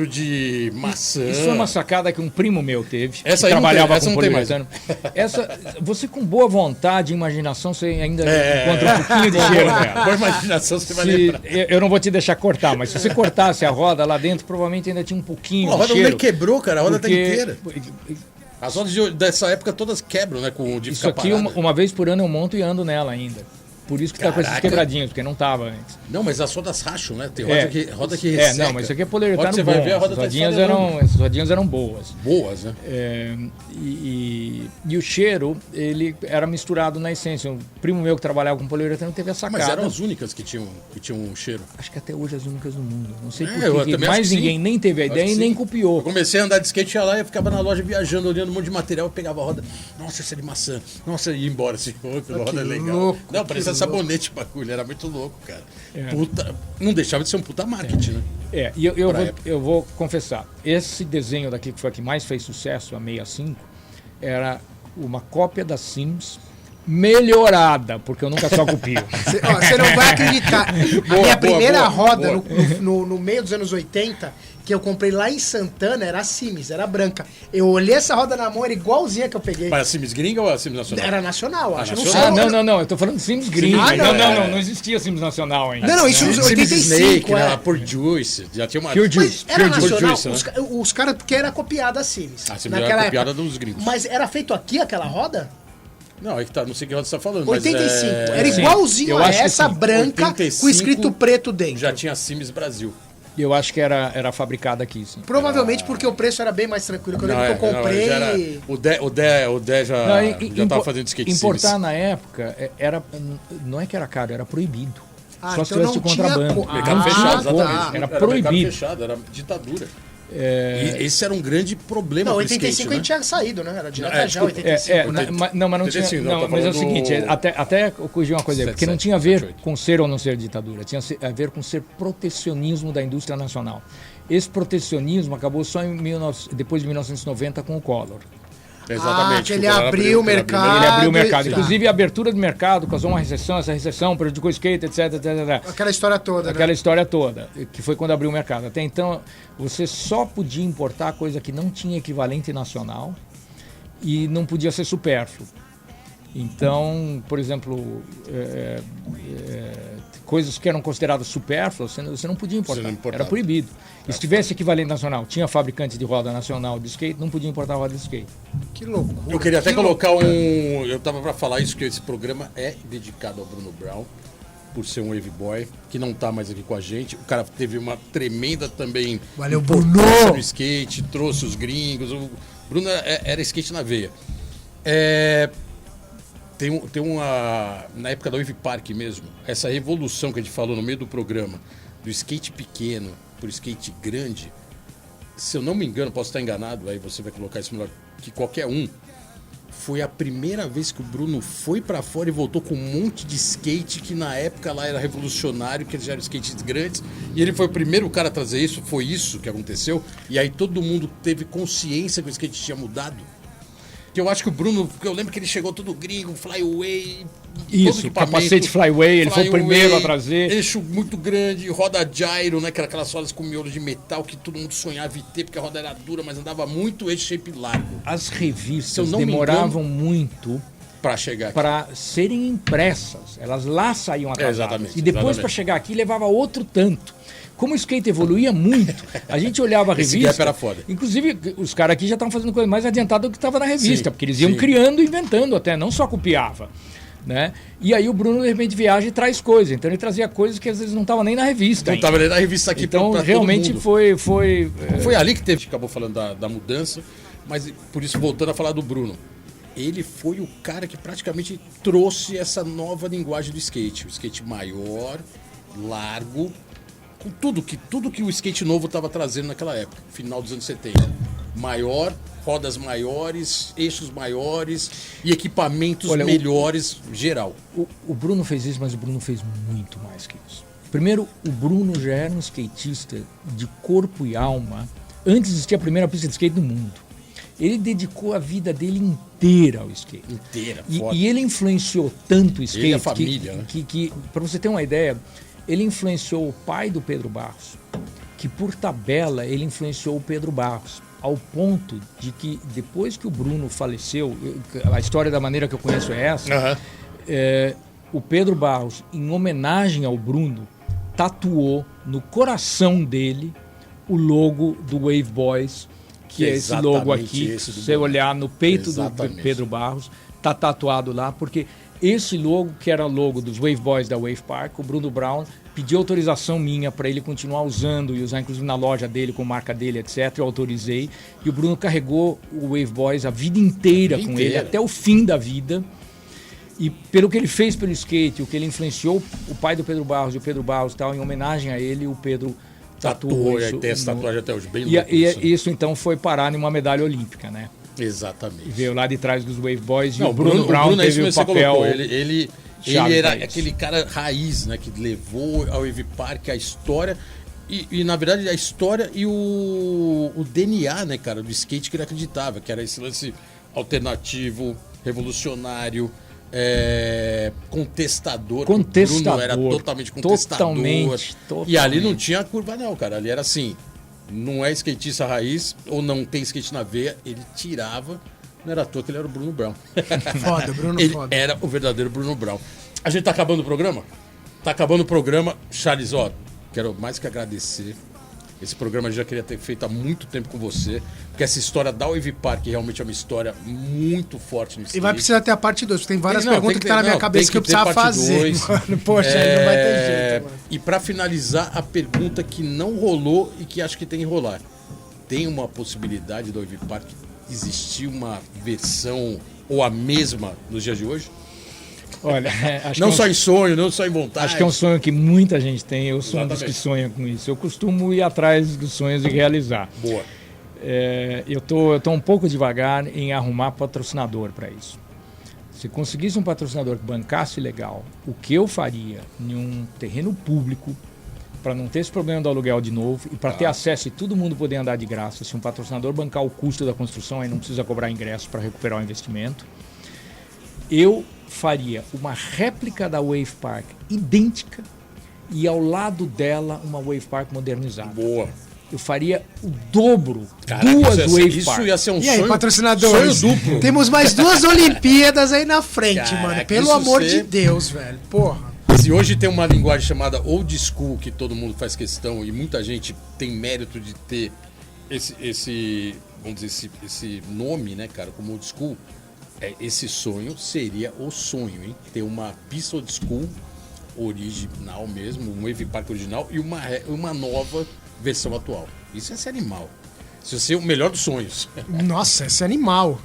de maçã. Isso foi uma sacada que um primo meu teve. Essa que aí não tem, trabalhava essa com não tem mais. poliuretano. Essa, você com boa vontade e imaginação, você ainda encontra um pouquinho de cheiro nela. Boa imaginação, você vai lembrar. Eu não vou te deixar cortar, mas se você cortasse a roda lá dentro, provavelmente ainda tinha um pouquinho Pô, a de roda cheiro. nem quebrou, cara, a roda tá porque- inteira. As rodas dessa época todas quebram, né, com o de Isso ficar aqui, parada. uma vez por ano eu monto e ando nela ainda. Por isso que tá com esses Caraca. quebradinhos, porque não tava antes. Não, mas as rodas racham, né? Tem roda que É, resseca. não, mas isso aqui é poliuretano Roda que você bom. vai ver, a roda Essas tá rodinhas esfarelando. essas rodinhas eram boas. Boas, né? E o cheiro, ele era misturado na essência. Um primo meu que trabalhava com poliuretano teve a sacada. Mas eram as únicas que tinham um cheiro. Acho que até hoje as únicas do mundo. Não sei por eu que também acho mais que ninguém sim. nem teve a Acho ideia que e nem sim. copiou. Eu comecei a andar de skate, ia lá e ficava na loja viajando, olhando um monte de material, eu pegava a roda. Nossa, essa é de maçã. Nossa, ia embora assim. Outra roda é legal. louco, Não, parecia que sabonete o bagulho, era muito louco, cara. É. Puta, não deixava de ser um puta marketing, né? E Pra época. eu vou confessar, esse desenho daqui que foi a que mais fez sucesso, a 65, era uma cópia da Sims melhorada, porque eu nunca só copio. Você não vai acreditar. A Boa, minha boa, primeira boa, roda boa. no meio dos anos 80, que eu comprei lá em Santana, era a Sims, era branca. Eu olhei essa roda na mão, era igualzinha que eu peguei. Mas a Sims gringa ou a Sims nacional? Era nacional, acho. Eu não nacional? sei. Não, eu tô falando de Sims gringa. Ah, não, Não existia Sims nacional ainda. Não, isso nos Sims 85, Snake, né? é. A Pure Juice. Já tinha uma... Pure Mas Juice. era Pure nacional, Juice, né? os caras que era copiada a Sims. A Sims era copiada dos gringos. Mas era feito aqui aquela roda? Não, é que tá, não sei o que roda você tá falando, mas 85. Era Sim, igualzinho eu a acho que essa sim. branca 85 com escrito preto dentro. já tinha Sims Brasil. Eu acho que era fabricada aqui, sim. Provavelmente porque o preço era bem mais tranquilo. Que eu Não, lembro que eu comprei. já era- o Dé já tava fazendo skate Importar Sims. na época não é que era caro, era proibido. Ah, Só se então tivesse não tinha contrabando. co- Mercado Ah, fechado, tá. exatamente. Era Mercado proibido. fechado, era ditadura. E esse era um grande problema Não, pro 85 skate, a né? gente tinha saído, né? Era direto É, já, desculpa. 85. né? mas não tinha. 85, não, tá Mas é o falando seguinte, do- até corrigir uma coisa aí, porque não 77, tinha a ver 78. com ser ou não ser ditadura, tinha a ver com ser protecionismo da indústria nacional. Esse protecionismo acabou só depois de 1990 com o Collor. Exatamente. que ele o cara abriu o mercado. Ele abriu o Ah, mercado. tá. Inclusive, a abertura do mercado causou uma recessão, essa recessão prejudicou o skate, etc. Aquela história toda, Aquela né? história toda, que foi quando abriu o mercado. Até então, você só podia importar coisa que não tinha equivalente nacional e não podia ser supérfluo. Então, por exemplo, coisas que eram consideradas supérfluas, você não podia importar. Você não importava. Era proibido. E se tivesse equivalente nacional, tinha fabricante de roda nacional de skate, não podia importar roda de skate. Que loucura. Eu queria até que colocar Eu tava pra falar isso, que esse programa é dedicado ao Bruno Brown, por ser um wave boy, que não tá mais aqui com a gente. O cara teve uma tremenda também Valeu, importância Bruno! no skate, trouxe os gringos. O Bruno era skate na veia. Tem uma... Na época da Wave Park mesmo, essa revolução que a gente falou no meio do programa, do skate pequeno pro skate grande, se eu não me engano, posso estar enganado, aí você vai colocar isso melhor que qualquer um, foi a primeira vez que o Bruno foi pra fora e voltou com um monte de skate que na época lá era revolucionário, que eles já eram skates grandes, e ele foi o primeiro cara a trazer isso, foi isso que aconteceu, e aí todo mundo teve consciência que o skate tinha mudado. Que eu acho que o Bruno, porque eu lembro que ele chegou todo gringo, flyway, todo Isso, equipamento, capacete flyway, ele foi o primeiro a trazer. Eixo muito grande, roda gyro, né? Que era aquelas rodas com miolo de metal que todo mundo sonhava em ter, porque a roda era dura, mas andava muito, eixo shape largo. As Se eu revistas não me demoravam muito Pra chegar aqui. para serem impressas. Elas lá saíam atrasadas. Exatamente, E depois exatamente. para chegar aqui levava outro tanto. como o skate evoluía muito, a gente olhava a Esse revista. gap era foda. Inclusive, os caras aqui já estavam fazendo coisa mais adiantada do que estava na revista, Sim, porque eles iam sim. criando e inventando até, não só copiava. Né? E aí o Bruno, de repente, viaja e traz coisas. Então ele trazia coisas que às vezes não estavam nem na revista. Não ainda. estava nem na revista aqui Então pra realmente todo mundo. foi ali que teve, acabou falando da mudança, mas por isso, voltando a falar do Bruno, ele foi o cara que praticamente trouxe essa nova linguagem do skate. O skate maior, largo, com tudo que o skate novo estava trazendo naquela época, final dos anos 70. Maior, rodas maiores, eixos maiores e equipamentos melhores, geral. O Bruno fez isso, mas o Bruno fez muito mais que isso. Primeiro, o Bruno já era um skatista de corpo e alma antes de existir a primeira pista de skate do mundo. Ele dedicou a vida dele inteira ao skate. Inteira, e ele influenciou tanto o skate ele e a família, né? que para você ter uma ideia, ele influenciou o pai do Pedro Barros, que por tabela ele influenciou o Pedro Barros, ao ponto de que depois que o Bruno faleceu, a história da maneira que eu conheço é essa, o Pedro Barros, em homenagem ao Bruno, tatuou no coração dele o logo do Wave Boys, que é esse logo aqui, se você olhar no peito do Pedro Barros, tá tatuado lá, porque esse logo, que era logo dos Wave Boys da Wave Park, o Bruno Brown pediu autorização minha para ele continuar usando e usar inclusive na loja dele, com marca dele, etc. Eu autorizei. E o Bruno carregou o Wave Boys a vida inteira com ele, até o fim da vida. E pelo que ele fez pelo skate, o que ele influenciou o pai do Pedro Barros e o Pedro Barros, tal, em homenagem a ele, o Pedro tatuou isso. Tem essa tatuagem até hoje, bem louco. E isso então foi parar numa medalha olímpica, né? Exatamente. Veio lá de trás dos Wave Boys Não, e o Bruno Brown teve o papel. Ele era aquele cara raiz, né? Que levou ao Wave Park a história e na verdade a história e o DNA, né, cara, do skate que ele acreditava, que era esse lance alternativo, revolucionário, contestador. O Bruno era totalmente contestador. Totalmente. E ali não tinha curva não, cara. Ali era assim, não é skatista raiz ou não tem skate na veia, ele tirava. Não era à toa que ele era o Bruno Brown. Foda, Bruno ele foda. era o verdadeiro Bruno Brown. A gente tá acabando o programa? Tá acabando o programa. Charles, ó, quero mais que agradecer. Esse programa eu já queria ter feito há muito tempo com você, porque essa história da Wave Park realmente é uma história muito forte no skate. E vai precisar ter a parte 2, porque tem várias perguntas que tá na minha cabeça que eu precisava fazer. Mano, poxa, aí não vai ter jeito, mano. E pra finalizar, a pergunta que não rolou e que acho que tem que rolar. Tem uma possibilidade da Wave Park existir uma versão ou a mesma nos dias de hoje? Olha, acho não só em sonho, não só em vontade. Acho que é um sonho que muita gente tem. Eu sou um dos que sonha com isso. Eu costumo ir atrás dos sonhos e realizar. Boa. Eu tô um pouco devagar em arrumar patrocinador para isso. Se conseguisse um patrocinador que bancasse legal, o que eu faria em um terreno público, para não ter esse problema do aluguel de novo e para ter acesso e todo mundo poder andar de graça, se um patrocinador bancar o custo da construção, aí não precisa cobrar ingresso para recuperar o investimento, eu faria uma réplica da Wave Park idêntica e ao lado dela uma Wave Park modernizada. Boa. Eu faria o dobro, duas Wave Park. Isso ia ser um e sonho. Aí, patrocinadores? Sonho duplo. Temos mais 2 Olimpíadas aí na frente, Caraca, mano. Pelo amor de Deus, velho. Porra. Se hoje tem uma linguagem chamada old school, que todo mundo faz questão e muita gente tem mérito de ter esse vamos dizer, esse nome, né, cara, como old school, esse sonho seria o sonho, hein? Ter uma pista old school original mesmo, um Wave Park original e uma nova versão atual. Isso ia ser animal. Isso ia ser o melhor dos sonhos. Nossa, esse animal.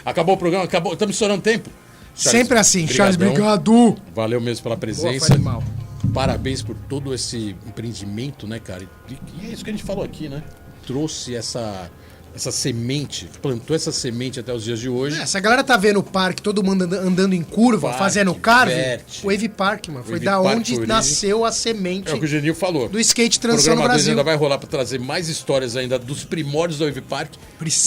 Acabou o programa? Acabou. Estamos estourando tempo. Charles, sempre assim, Charles, brigadão. obrigado. Valeu mesmo pela presença. Boa, animal. Parabéns por todo esse empreendimento, né, cara? E é isso que a gente falou aqui, né? Trouxe essa semente, plantou essa semente até os dias de hoje. Essa galera tá vendo o parque, todo mundo andando em curva, fazendo carve. Wave Park, mano. Foi da onde nasceu a semente. É o que o Genil falou. Do skate transição no Brasil. Ainda vai rolar para trazer mais histórias ainda dos primórdios da Wave Park.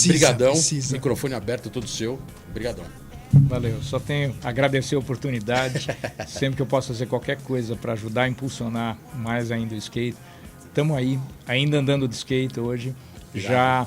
Brigadão. Microfone aberto, todo seu. Brigadão. Valeu, só tenho a agradecer a oportunidade. Sempre que eu posso fazer qualquer coisa para ajudar a impulsionar mais ainda o skate, estamos aí, ainda andando de skate hoje. Já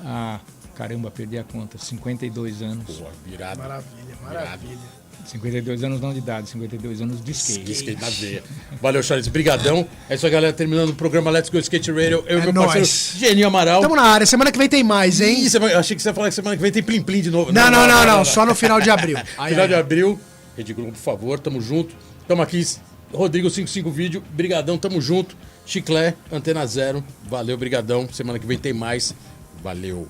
há Caramba, perdi a conta. 52 anos. Pô, virado. Maravilha. 52 anos não de idade, 52 anos de skate. De skate na veia. Valeu, Charles. Brigadão. É isso aí, galera. Terminando o programa Let's Go Skate Radio. Eu e meu parceiro Geninho Amaral. Tamo na área. Semana que vem tem mais, hein? Eu achei que você ia falar que semana que vem tem Plim Plim de novo. Não. Só no final de abril. Final de abril. Rede Globo, por favor. Tamo junto. Tamo aqui. Rodrigo 55 Vídeo. Brigadão. Tamo junto. Chiclé, Antena Zero. Valeu, brigadão. Semana que vem tem mais. Valeu.